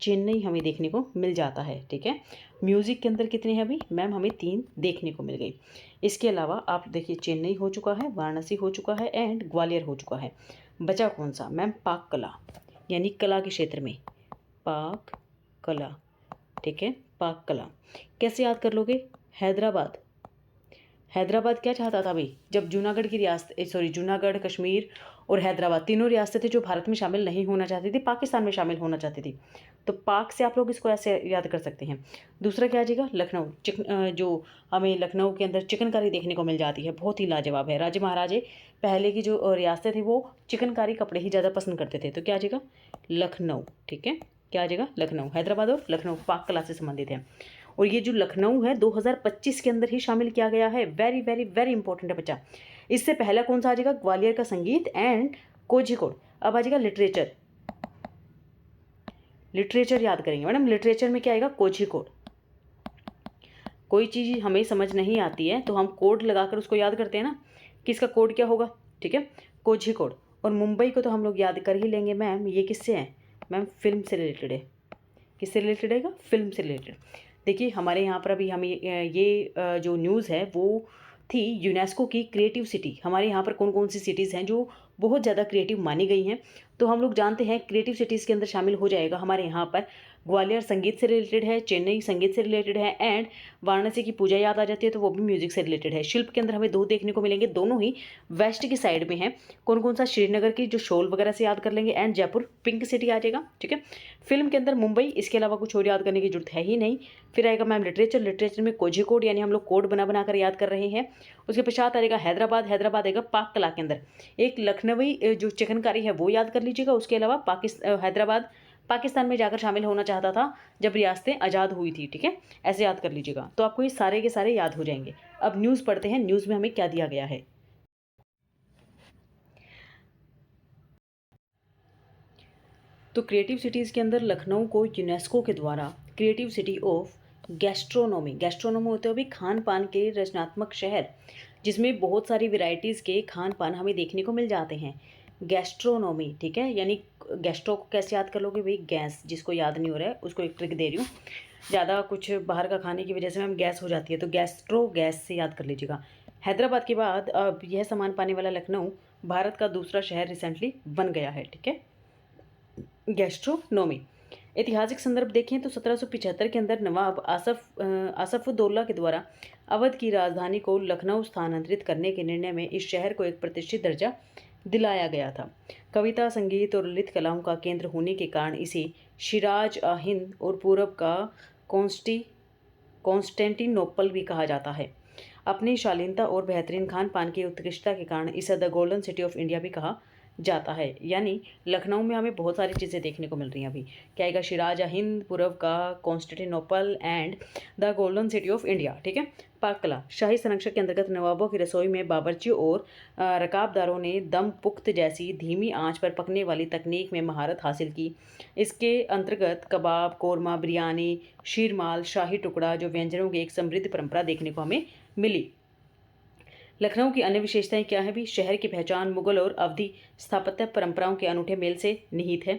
चेन्नई हमें देखने को मिल जाता है, ठीक है। म्यूज़िक के अंदर कितने हैं अभी मैम, हमें 3 देखने को मिल गई। इसके अलावा आप देखिए चेन्नई हो चुका है, वाराणसी हो चुका है एंड ग्वालियर हो चुका है। बचा कौन सा मैम, पाक कला, यानी कला के क्षेत्र में पाक कला, ठीक है, पाक कला। कैसे याद कर लोगे, हैदराबाद। हैदराबाद क्या चाहता था भाई, जब जूनागढ़ की जूनागढ़, कश्मीर और हैदराबाद तीनों रियासतें थी जो भारत में शामिल नहीं होना चाहती थी, पाकिस्तान में शामिल होना चाहती थी। तो पाक से आप लोग इसको ऐसे याद कर सकते हैं। दूसरा क्या आ जाएगा, लखनऊ। जो हमें लखनऊ के अंदर चिकनकारी देखने को मिल जाती है, बहुत ही लाजवाब है। राजे महाराजे पहले की जो रियासतें थी वो चिकनकारी कपड़े ही ज़्यादा पसंद करते थे। तो क्या आ जाएगा, लखनऊ, ठीक है, क्या आ जाएगा, लखनऊ। हैदराबाद और लखनऊ पाक कला से संबंधित है। और ये जो लखनऊ है 2025 के अंदर ही शामिल किया गया है। वेरी वेरी वेरी इंपॉर्टेंट है बच्चा। इससे पहला कौन सा आ जाएगा, ग्वालियर का संगीत एंड कोझिकोड। अब आ जाएगा लिटरेचर। लिटरेचर याद करेंगे मैडम, लिटरेचर में क्या आएगा, कोझिकोड। कोई चीज़ हमें समझ नहीं आती है तो हम कोड लगाकर उसको याद करते हैं ना कि इसका कोड क्या होगा, ठीक है, कोझिकोड। और मुंबई को तो हम लोग याद कर ही लेंगे मैम, ये किससे है मैम, फिल्म से रिलेटेड है। किससे रिलेटेड है, फिल्म से रिलेटेड। देखिए हमारे यहाँ पर अभी हमें ये जो न्यूज़ है वो थी यूनेस्को की क्रिएटिव सिटी। हमारे यहाँ पर कौन कौन सी सिटीज़ हैं जो बहुत ज़्यादा क्रिएटिव मानी गई हैं। तो हम लोग जानते हैं क्रिएटिव सिटीज़ के अंदर शामिल हो जाएगा हमारे यहाँ पर ग्वालियर संगीत से रिलेटेड है, चेन्नई संगीत से रिलेटेड है एंड वाराणसी की पूजा याद आ जाती है तो वो भी म्यूजिक से रिलेटेड है। शिल्प के अंदर हमें 2 देखने को मिलेंगे, दोनों ही वेस्ट की साइड में है। कौन कौन सा, श्रीनगर की जो शॉल वगैरह से याद कर लेंगे एंड जयपुर पिंक सिटी आ जाएगा, ठीक है। फिल्म के अंदर मुंबई, इसके अलावा कुछ और याद करने की जरूरत है ही नहीं। फिर आएगा मैम लिटरेचर। लिटरेचर में कोझिकोड, यानी हम लोग कोड बना कर याद कर रहे हैं। उसके पश्चात आएगा हैदराबाद। हैदराबाद आएगा पाक कला के अंदर। एक लखनवी जो चिकनकारी है वो याद कर लीजिएगा। उसके अलावा हैदराबाद पाकिस्तान में जाकर शामिल होना चाहता था जब रियासतें आज़ाद हुई थी। ठीक है, ऐसे याद कर लीजिएगा, तो आपको ये सारे के सारे याद हो जाएंगे। अब न्यूज़ पढ़ते हैं, न्यूज़ में हमें क्या दिया गया है। तो क्रिएटिव सिटीज़ के अंदर लखनऊ को यूनेस्को के द्वारा creative city of gastronomy, gastronomy होते हुए खान पान के रचनात्मक शहर, जिसमें बहुत सारी वैरायटीज़ के खान पान हमें देखने को मिल जाते हैं। गैस्ट्रोनॉमी, ठीक है, यानी गैस्ट्रो को कैसे याद कर लोगे भाई, गैस, जिसको याद नहीं हो रहा है उसको एक ट्रिक दे रही हूँ, ज़्यादा कुछ बाहर का खाने की वजह से हम गैस हो जाती है, तो गैस्ट्रो, गैस से याद कर लीजिएगा। हैदराबाद के बाद अब यह सामान पाने वाला लखनऊ भारत का दूसरा शहर रिसेंटली बन गया है। ठीक है, गैस्ट्रोनॉमी। ऐतिहासिक संदर्भ देखें तो 1775 के अंदर नवाब आसफउद्दौला के द्वारा अवध की राजधानी को लखनऊ स्थानांतरित करने के निर्णय में इस शहर को एक प्रतिष्ठित दर्जा दिलाया गया था। कविता, संगीत और ललित कलाओं का केंद्र होने के कारण इसे शिराज हिंद और पूरब का कॉन्स्टेंटिनोपल भी कहा जाता है। अपनी शालीनता और बेहतरीन खान पान की उत्कृष्टता के कारण इसे the golden city of India भी कहा जाता है। यानी लखनऊ में हमें बहुत सारी चीज़ें देखने को मिल रही हैं। अभी क्या आएगा, शिराज हिंद, पूर्व का Constantinople and the golden city of India. ठीक है, पाक कला, शाही संरक्षक के अंतर्गत नवाबों की रसोई में बावर्ची और रकाबदारों ने दम पुख्त जैसी धीमी आंच पर पकने वाली तकनीक में महारत हासिल की। इसके अंतर्गत कबाब, कोरमा, बिरयानी, शीरमाल, शाही टुकड़ा जो व्यंजनों की एक समृद्ध परंपरा देखने को हमें मिली। लखनऊ की अन्य विशेषताएं क्या है भी, शहर की पहचान मुगल और अवधी स्थापत्य परंपराओं के अनूठे मेल से निहित है।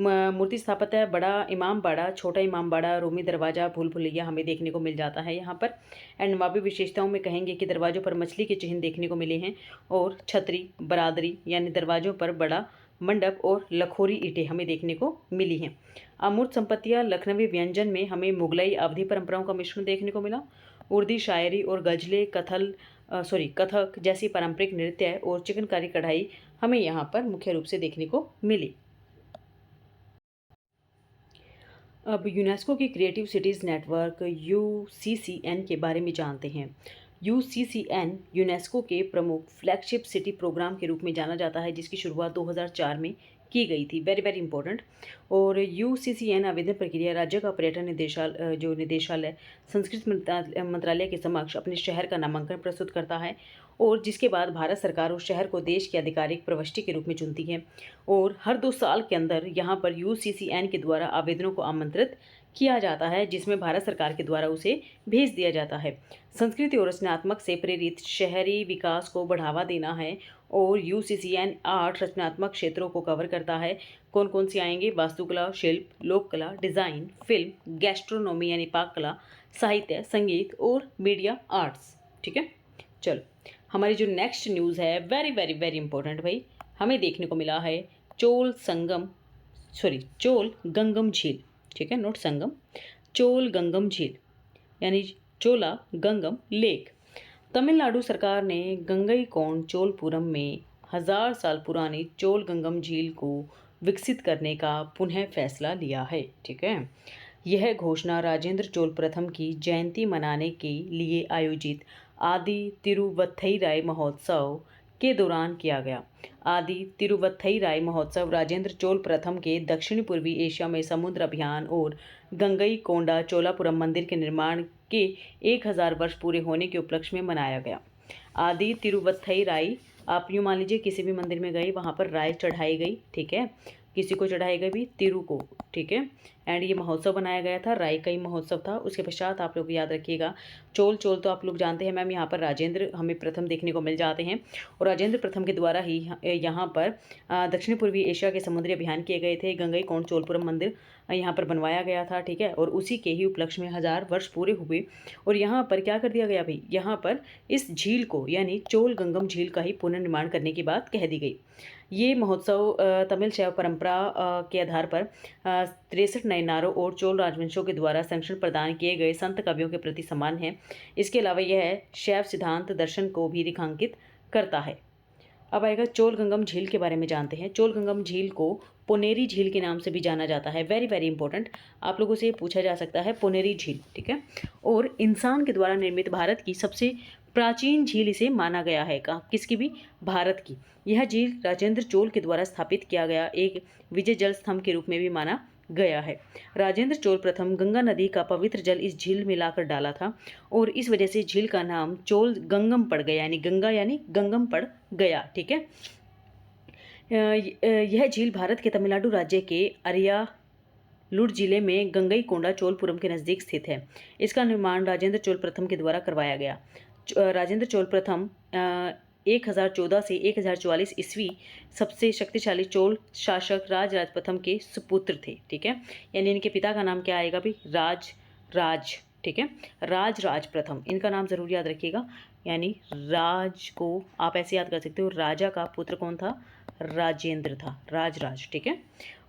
मूर्ति स्थापत्य, बड़ा इमाम बाड़ा, छोटा इमाम बाड़ा, रूमी दरवाज़ा, भूल भुलैया हमें देखने को मिल जाता है यहाँ पर। एंड नवाबी विशेषताओं में कहेंगे कि दरवाज़ों पर मछली के चिन्ह देखने को मिले हैं, और छतरी, बरादरी यानी दरवाज़ों पर बड़ा मंडप और लखोरी ईंटें हमें देखने को मिली हैं। अमूर्त संपत्तियाँ, लखनवी व्यंजन में हमें मुगलई अवधी परंपराओं का मिश्रण देखने को मिला। उर्दी शायरी और गजलें, कथक जैसी पारंपरिक नृत्य और चिकनकारी कढ़ाई हमें यहाँ पर मुख्य रूप से देखने को मिली। अब यूनेस्को की क्रिएटिव सिटीज़ नेटवर्क UCCN के बारे में जानते हैं। UCCN यूनेस्को के प्रमुख फ्लैगशिप सिटी प्रोग्राम के रूप में जाना जाता है, जिसकी शुरुआत 2004 में की गई थी। Very very important. और UCCN आवेदन प्रक्रिया राज्य का पर्यटन निदेशालय संस्कृति मंत्रालय के समक्ष अपने शहर का नामांकन प्रस्तुत करता है, और जिसके बाद भारत सरकार उस शहर को देश की आधिकारिक प्रविष्टि के रूप में चुनती है। और हर 2 साल के अंदर यहाँ पर UCCN के द्वारा आवेदनों को आमंत्रित किया जाता है, जिसमें भारत सरकार के द्वारा उसे भेज दिया जाता है। संस्कृति और रचनात्मक से प्रेरित शहरी विकास को बढ़ावा देना है, और UCCN 8 रचनात्मक क्षेत्रों को कवर करता है। कौन कौन सी आएंगे, वास्तुकला, शिल्प, लोक कला, डिज़ाइन, फिल्म, गैस्ट्रोनॉमी यानी पाक कला, साहित्य, संगीत और मीडिया आर्ट्स। ठीक है, चलो हमारी जो नेक्स्ट न्यूज़ है वेरी वेरी वेरी इंपॉर्टेंट भाई, हमें देखने को मिला है चोल गंगम झील। ठीक है, नोट संगम, चोल गंगम झील यानी चोला गंगम लेक। तमिलनाडु सरकार ने गंगईकोंड चोलपुरम में 1000 साल पुरानी चोल गंगम झील को विकसित करने का पुनः फैसला लिया है। ठीक है, यह घोषणा राजेंद्र चोल प्रथम की जयंती मनाने के लिए आयोजित आदि तिरुवत्थईराय महोत्सव के दौरान किया गया। आदि तिरुवत्थईराय महोत्सव राजेंद्र चोल प्रथम के दक्षिण पूर्वी एशिया में समुद्र अभियान और गंगईकोंडा चोलापुरम मंदिर के निर्माण के 1000 वर्ष पूरे होने के उपलक्ष्य में मनाया गया। आदि तिरुवत्थईराय, आप यूँ मान लीजिए किसी भी मंदिर में गए, वहाँ पर राय चढ़ाई गई। ठीक है, किसी को चढ़ाई गई भी, तिरु को। ठीक है, एंड ये महोत्सव बनाया गया था, राय का ही महोत्सव था। उसके पश्चात आप लोग याद रखिएगा, चोल तो आप लोग जानते हैं मैम, यहाँ पर राजेंद्र हमें प्रथम देखने को मिल जाते हैं, और राजेंद्र प्रथम के द्वारा ही यहाँ पर दक्षिण पूर्वी एशिया के समुद्री अभियान किए गए थे। गंगईकोंड चोलपुरम मंदिर यहाँ पर बनवाया गया था। ठीक है, और उसी के ही उपलक्ष्य में 1000 वर्ष पूरे हुए, और यहाँ पर क्या कर दिया गया भाई, यहाँ पर इस झील को यानी चोल गंगम झील का ही पुनर्निर्माण करने की बात कह दी गई। ये महोत्सव तमिल शैव परंपरा के आधार पर 63 नयनारों और चोल राजवंशों के द्वारा संरक्षण प्रदान किए गए संत कवियों के प्रति सम्मान है। इसके अलावा यह शैव सिद्धांत दर्शन को भी रेखांकित करता है। अब आएगा चोल गंगम झील के बारे में जानते हैं। चोल गंगम झील को पुनेरी झील के नाम से भी जाना जाता है। वेरी वेरी इंपॉर्टेंट, आप लोगों से ये पूछा जा सकता है, पुनेरी झील। ठीक है, और इंसान के द्वारा निर्मित भारत की सबसे प्राचीन झील इसे माना गया है। किसकी भी, भारत की। यह झील राजेंद्र चोल के द्वारा स्थापित किया गया एक विजय जल स्तंभ के रूप में भी माना गया है। राजेंद्र चोल प्रथम गंगा नदी का पवित्र जल इस झील में लाकर डाला था और इस वजह से झील का नाम चोल गंगम पड़ गया, यानी गंगा यानी गंगम पड़ गया। ठीक है। यह झील भारत के तमिलनाडु राज्य के अरियालूर जिले में गंगईकोंडा चोलपुरम के नज़दीक स्थित है। इसका निर्माण राजेंद्र चोल प्रथम के द्वारा करवाया गया। राजेंद्र चोल प्रथम 1014 से 1044 ईस्वी सबसे शक्तिशाली चोल शासक राज प्रथम के सुपुत्र थे। ठीक है, यानी इनके पिता का नाम क्या आएगा भी? राज। ठीक है, राज प्रथम, इनका नाम जरूर याद रखिएगा। यानी राज को आप ऐसे याद कर सकते हो, राजा का पुत्र कौन था? राजेंद्र था, राज। ठीक है,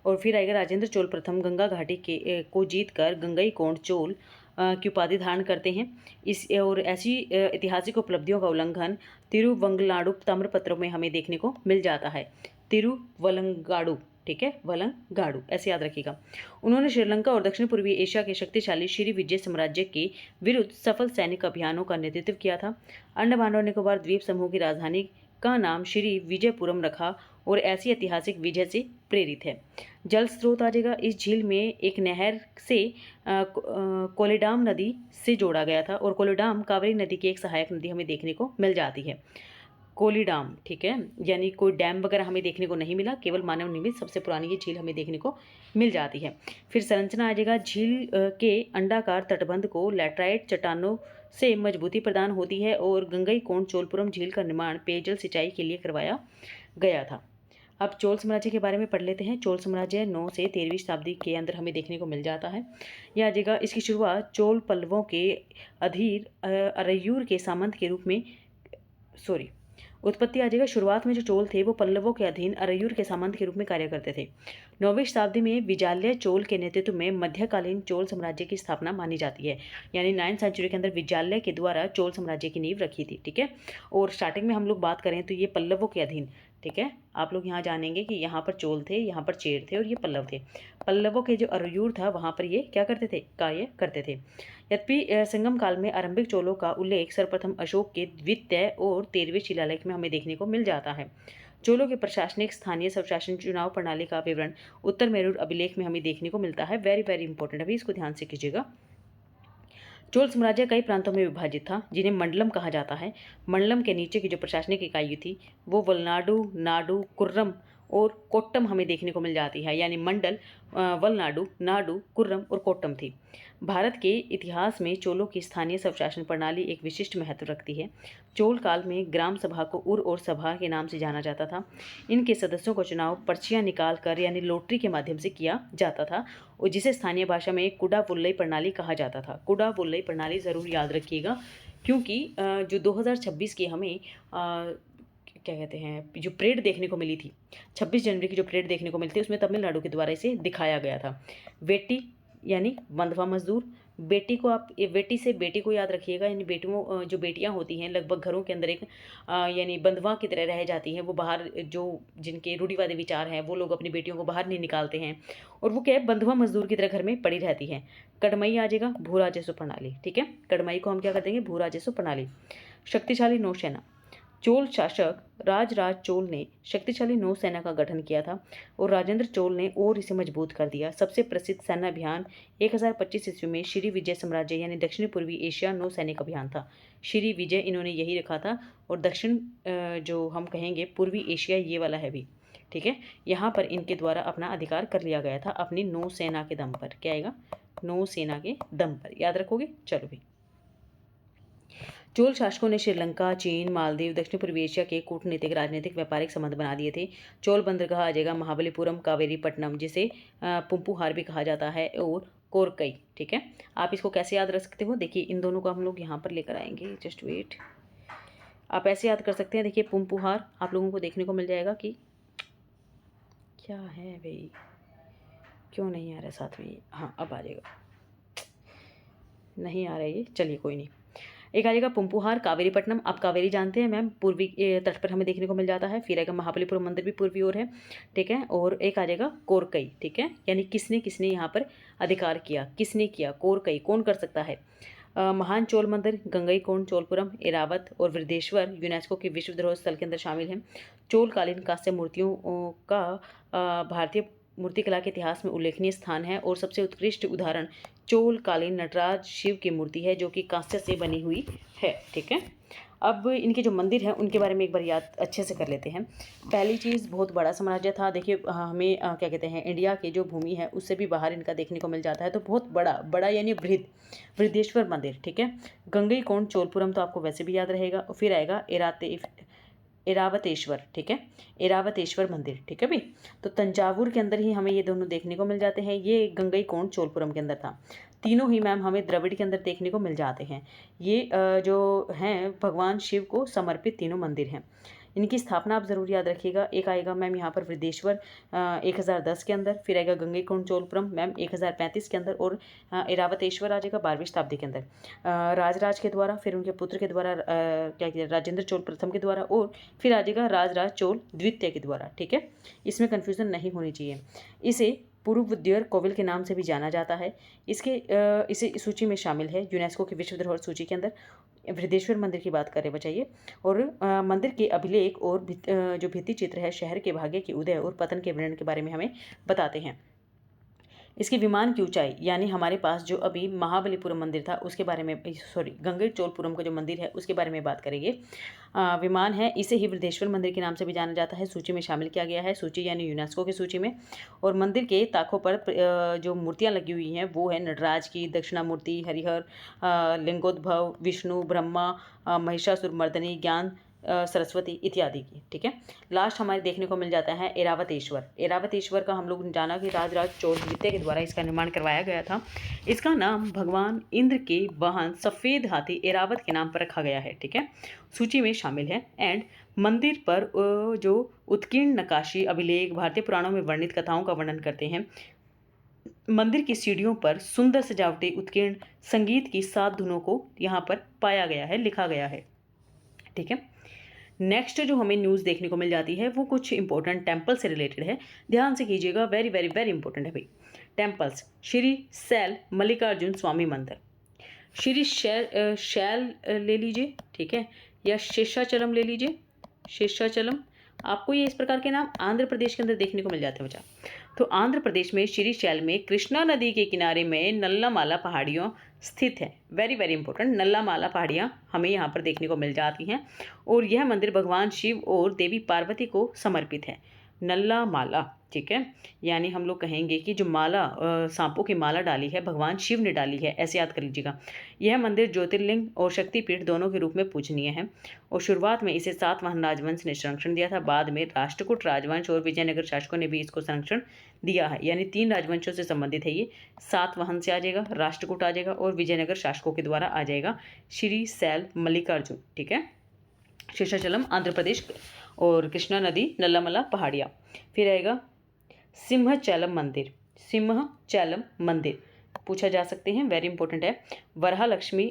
और फिर आएगा राजेंद्र चोल प्रथम गंगा घाटी के को जीतकर गंगईकोंड चोल की उपाधि धारण करते हैं। इस और ऐसी ऐतिहासिक उपलब्धियों का उल्लंघन तिरुवंगलाडु ताम्रपत्रों में हमें देखने को मिल जाता है। तिरुवलंगाडु, ठीक है, वलंगाडु ऐसे याद रखिएगा। उन्होंने श्रीलंका और दक्षिण पूर्वी एशिया के शक्तिशाली श्री विजय साम्राज्य के विरुद्ध सफल सैनिक अभियानों का नेतृत्व किया था। अंडमान और निकोबार द्वीप समूह की राजधानी का नाम श्री विजयपुरम रखा और ऐसी ऐतिहासिक विजय से प्रेरित है। जल स्रोत आ जाएगा, इस झील में एक नहर से कोलेडाम नदी से जोड़ा गया था और कोलेडाम कावेरी नदी की एक सहायक नदी हमें देखने को मिल जाती है। कोलीडाम, ठीक है, यानी कोई डैम वगैरह हमें देखने को नहीं मिला, केवल मानव निर्मित सबसे पुरानी ये झील हमें देखने को मिल जाती है। फिर संरचना आ जाएगा, झील के अंडाकार तटबंध को लैटराइट चट्टानों से मजबूती प्रदान होती है और गंगईकोंड चोलपुरम झील का निर्माण पेयजल सिंचाई के लिए करवाया गया था। अब चोल साम्राज्य के बारे में पढ़ लेते हैं। चोल साम्राज्य 9 से 13वीं शताब्दी के अंदर हमें देखने को मिल जाता है। यह आ जाएगा, इसकी शुरुआत चोल पल्लवों के अधीर अरयूर के सामंत के रूप में उत्पत्ति आ जाएगा। शुरुआत में जो चोल थे वो पल्लवों के अधीन अरयूर के सामंत के रूप में कार्य करते थे। 9वीं शताब्दी में विजाल्य चोल के नेतृत्व में मध्यकालीन चोल साम्राज्य की स्थापना मानी जाती है, यानी 9वीं सेंचुरी के अंदर विजाल्य के द्वारा चोल साम्राज्य की नींव रखी थी। ठीक है, और स्टार्टिंग में हम लोग बात करें तो ये पल्लवों के अधीन, ठीक है, आप लोग यहाँ जानेंगे कि यहाँ पर चोल थे, यहाँ पर चेर थे और ये पल्लव थे। पल्लवों के जो अरयूर था वहाँ पर ये क्या करते थे? कार्य करते थे। यद्यपि संगम काल में आरंभिक चोलों का उल्लेख सर्वप्रथम अशोक के द्वितीय और 13वें शिलालेख में हमें देखने को मिल जाता है। चोलों के प्रशासनिक स्थानीय स्वशासन चुनाव प्रणाली का विवरण उत्तर मेरूर अभिलेख में हमें देखने को मिलता है। वेरी वेरी इंपॉर्टेंट, अभी इसको ध्यान से कीजिएगा। चोल साम्राज्य कई प्रांतों में विभाजित था जिन्हें मंडलम कहा जाता है। मंडलम के नीचे की जो प्रशासनिक इकाई थी वो वलनाडु, नाडु, कुर्रम और कोट्टम हमें देखने को मिल जाती है, यानी मंडल वलनाडु, नाडु, कुर्रम और कोट्टम थी। भारत के इतिहास में चोलों की स्थानीय स्वशासन प्रणाली एक विशिष्ट महत्व रखती है। चोल काल में ग्राम सभा को उर और सभा के नाम से जाना जाता था। इनके सदस्यों को चुनाव पर्चियां निकाल कर यानी लॉटरी के माध्यम से किया जाता था और जिसे स्थानीय भाषा में कुडा वुल्लई प्रणाली कहा जाता था। कुडा वुल्लई प्रणाली ज़रूर याद रखिएगा, क्योंकि जो 2026 की हमें क्या कहते हैं जो परेड देखने को मिली थी, 26 जनवरी की जो परेड देखने को मिली थी उसमें तमिलनाडु के द्वारा इसे दिखाया गया था। बेटी यानी बंधवा मजदूर, बेटी को आप बेटी से बेटी को याद रखिएगा, यानी बेटियों जो बेटियां होती हैं लगभग घरों के अंदर एक यानी बंधवा की तरह रह जाती हैं। वो बाहर जो जिनके रूढ़िवादी विचार हैं वो लोग अपनी बेटियों को बाहर नहीं निकालते हैं और वो क्या है बंधवा मजदूर की तरह घर में पड़ी रहती हैं। कड़मई आ जाएगा, भू राजस्व प्रणाली, ठीक है, कड़मई को हम क्या कर देंगे? भू राजस्व प्रणाली। शक्तिशाली नौसेना, चोल शासक राज चोल ने शक्तिशाली नौसेना का गठन किया था और राजेंद्र चोल ने और इसे मजबूत कर दिया। सबसे प्रसिद्ध सेना अभियान 1025 ईस्वी में श्री विजय साम्राज्य यानी दक्षिण पूर्वी एशिया नौसैनिक अभियान था। श्री विजय इन्होंने यही रखा था और दक्षिण जो हम कहेंगे पूर्वी एशिया ये वाला है भी, ठीक है, यहाँ पर इनके द्वारा अपना अधिकार कर लिया गया था अपनी नौसेना के दम पर। क्या आएगा? नौसेना के दम पर, याद रखोगे। चलो भी, चोल शासकों ने श्रीलंका, चीन, मालदीव, दक्षिण पूर्वी एशिया के कूटनीतिक, राजनीतिक, व्यापारिक संबंध बना दिए थे। चोल बंदरगाह आ जाएगा महाबलीपुरम, कावेरीपट्टनम, जिसे पुंपुहार भी कहा जाता है, और कोरकई। ठीक है, आप इसको कैसे याद रख सकते हो? देखिए इन दोनों को हम लोग यहाँ पर लेकर आएंगे, जस्ट वेट। आप ऐसे याद कर सकते हैं, देखिए पुंपुहार आप लोगों को देखने को मिल जाएगा कि क्या है भाई, क्यों नहीं आ रहा साथ में? हाँ अब आ जाएगा, नहीं आ रहा है ये, चलिए कोई नहीं। एक आ जाएगा पुंपुहार, कावेरीपट्टनम, आप कावेरी जानते हैं मैम, पूर्वी तट पर हमें देखने को मिल जाता है। फिर आएगा महाबलीपुरम मंदिर भी पूर्वी ओर है, ठीक है, और एक आ जाएगा कोरकई। ठीक है, यानी किसने किसने यहाँ पर अधिकार किया, किसने किया? कोरकई। कौन कर सकता है? महान चोल मंदिर, गंगईकोंड चोलपुरम, एरावत और वृद्धेश्वर यूनेस्को के विश्व धरोहर स्थल के अंदर शामिल हैं। चोलकालीन कांस्य मूर्तियों का भारतीय मूर्तिकला के इतिहास में उल्लेखनीय स्थान है और सबसे उत्कृष्ट उदाहरण चोल कालीन नटराज शिव की मूर्ति है जो कि कांस्य से बनी हुई है। ठीक है, अब इनके जो मंदिर हैं उनके बारे में एक बार याद अच्छे से कर लेते हैं। पहली चीज़, बहुत बड़ा साम्राज्य था। देखिए हमें क्या कहते हैं, इंडिया की जो भूमि है उससे भी बाहर इनका देखने को मिल जाता है, तो बहुत बड़ा बड़ा यानी बृहदेश्वर मंदिर। ठीक है, गंगईकोंड चोलपुरम तो आपको वैसे भी याद रहेगा। और फिर आएगा एरावतेश्वर। ठीक है, एरावतेश्वर मंदिर। ठीक है भाई, तो तंजावुर के अंदर ही हमें ये दोनों देखने को मिल जाते हैं। ये गंगईकोंड चोलपुरम के अंदर था। तीनों ही मैम हमें द्रविड़ के अंदर देखने को मिल जाते हैं। ये जो हैं भगवान शिव को समर्पित तीनों मंदिर हैं। इनकी स्थापना आप ज़रूर याद रखिएगा। एक आएगा मैम यहाँ पर वृद्धेश्वर 1010 के अंदर, फिर आएगा गंगईकोंड चोलपुरम मैम 1035 के अंदर, और एरावतेश्वर आ जाएगा 12वीं शताब्दी के अंदर राजराज के द्वारा, फिर उनके पुत्र के द्वारा क्या कहते हैं राजेंद्र चोल प्रथम के द्वारा, और फिर आ जाएगा राजराज चोल द्वितीय के द्वारा। ठीक है, इसमें कन्फ्यूज़न नहीं होनी चाहिए। इसे पूर्वोद्यर कोविल के नाम से भी जाना जाता है। इसे सूची में शामिल है यूनेस्को की विश्व धरोहर सूची के अंदर। बृहदेश्वर मंदिर की बात करें बचाइए, और मंदिर के अभिलेख और जो भित्ति चित्र है शहर के भाग्य के उदय और पतन के वर्णन के बारे में हमें बताते हैं। इसकी विमान की ऊंचाई, यानी हमारे पास जो अभी महाबलीपुरम मंदिर था उसके बारे में, गंगईचोलपुरम का जो मंदिर है उसके बारे में बात करेंगे। विमान है, इसे ही बृहदेश्वर मंदिर के नाम से भी जाना जाता है। सूची में शामिल किया गया है, सूची यानी यूनेस्को की सूची में। और मंदिर के ताकों पर जो मूर्तियां लगी हुई हैं वो है नटराज की, दक्षिणामूर्ति, हरिहर, लिंगोद्भव, विष्णु, ब्रह्मा, महिषासुर मर्दनी, ज्ञान सरस्वती इत्यादि की। ठीक है, लास्ट हमारे देखने को मिल जाता है एरावतेश्वर। एरावतेश्वर का हम लोग जाना कि राजराज चोल द्वितीय के द्वारा इसका निर्माण करवाया गया था। इसका नाम भगवान इंद्र के वाहन सफ़ेद हाथी एरावत के नाम पर रखा गया है। ठीक है, सूची में शामिल है। एंड मंदिर पर जो उत्कीर्ण नक्काशी अभिलेख भारतीय पुराणों में वर्णित कथाओं का वर्णन करते हैं। मंदिर की सीढ़ियों पर सुंदर सजावटी उत्कीर्ण संगीत की 7 धुनों को यहाँ पर पाया गया है, लिखा गया है। ठीक है, नेक्स्ट जो हमें न्यूज़ देखने को मिल जाती है वो कुछ इंपॉर्टेंट टेम्पल से रिलेटेड है। ध्यान से कीजिएगा, वेरी वेरी वेरी इंपॉर्टेंट है भाई। टेम्पल्स, श्री शैल मल्लिकार्जुन स्वामी मंदिर, श्री शैल ले लीजिए। ठीक है, या शेषाचलम ले लीजिए। शेषाचलम, आपको ये इस प्रकार के नाम आंध्र प्रदेश के अंदर देखने को मिल जाते हैं बच्चा। तो आंध्र प्रदेश में श्रीशैल में कृष्णा नदी के किनारे में नल्लामाला पहाड़ियों स्थित है। वेरी वेरी इंपॉर्टेंट, नल्लामाला पहाड़ियाँ हमें यहाँ पर देखने को मिल जाती हैं। और यह मंदिर भगवान शिव और देवी पार्वती को समर्पित है। नल्लामाला, ठीक है, यानी हम लोग कहेंगे कि जो माला सांपों की माला डाली है भगवान शिव ने डाली है, ऐसे याद कर लीजिएगा। यह मंदिर ज्योतिर्लिंग और शक्तिपीठ दोनों के रूप में पूजनीय है। और शुरुआत में इसे सातवाहन राजवंश ने संरक्षण दिया था। बाद में राष्ट्रकूट राजवंश और विजयनगर शासकों ने भी इसको संरक्षण दिया है। यानी 3 राजवंशों से संबंधित है ये। सातवाहन से आ जाएगा, राष्ट्रकूट आ जाएगा और विजयनगर शासकों के द्वारा आ जाएगा श्री शैल मल्लिकार्जुन। ठीक है, शेषाचलम आंध्र प्रदेश और कृष्णा नदी नल्लामला पहाड़ियाँ। फिर आएगा सिंहचैलम मंदिर। सिंहचैलम मंदिर पूछा जा सकते हैं, वेरी इंपॉर्टेंट है। वरहालक्ष्मी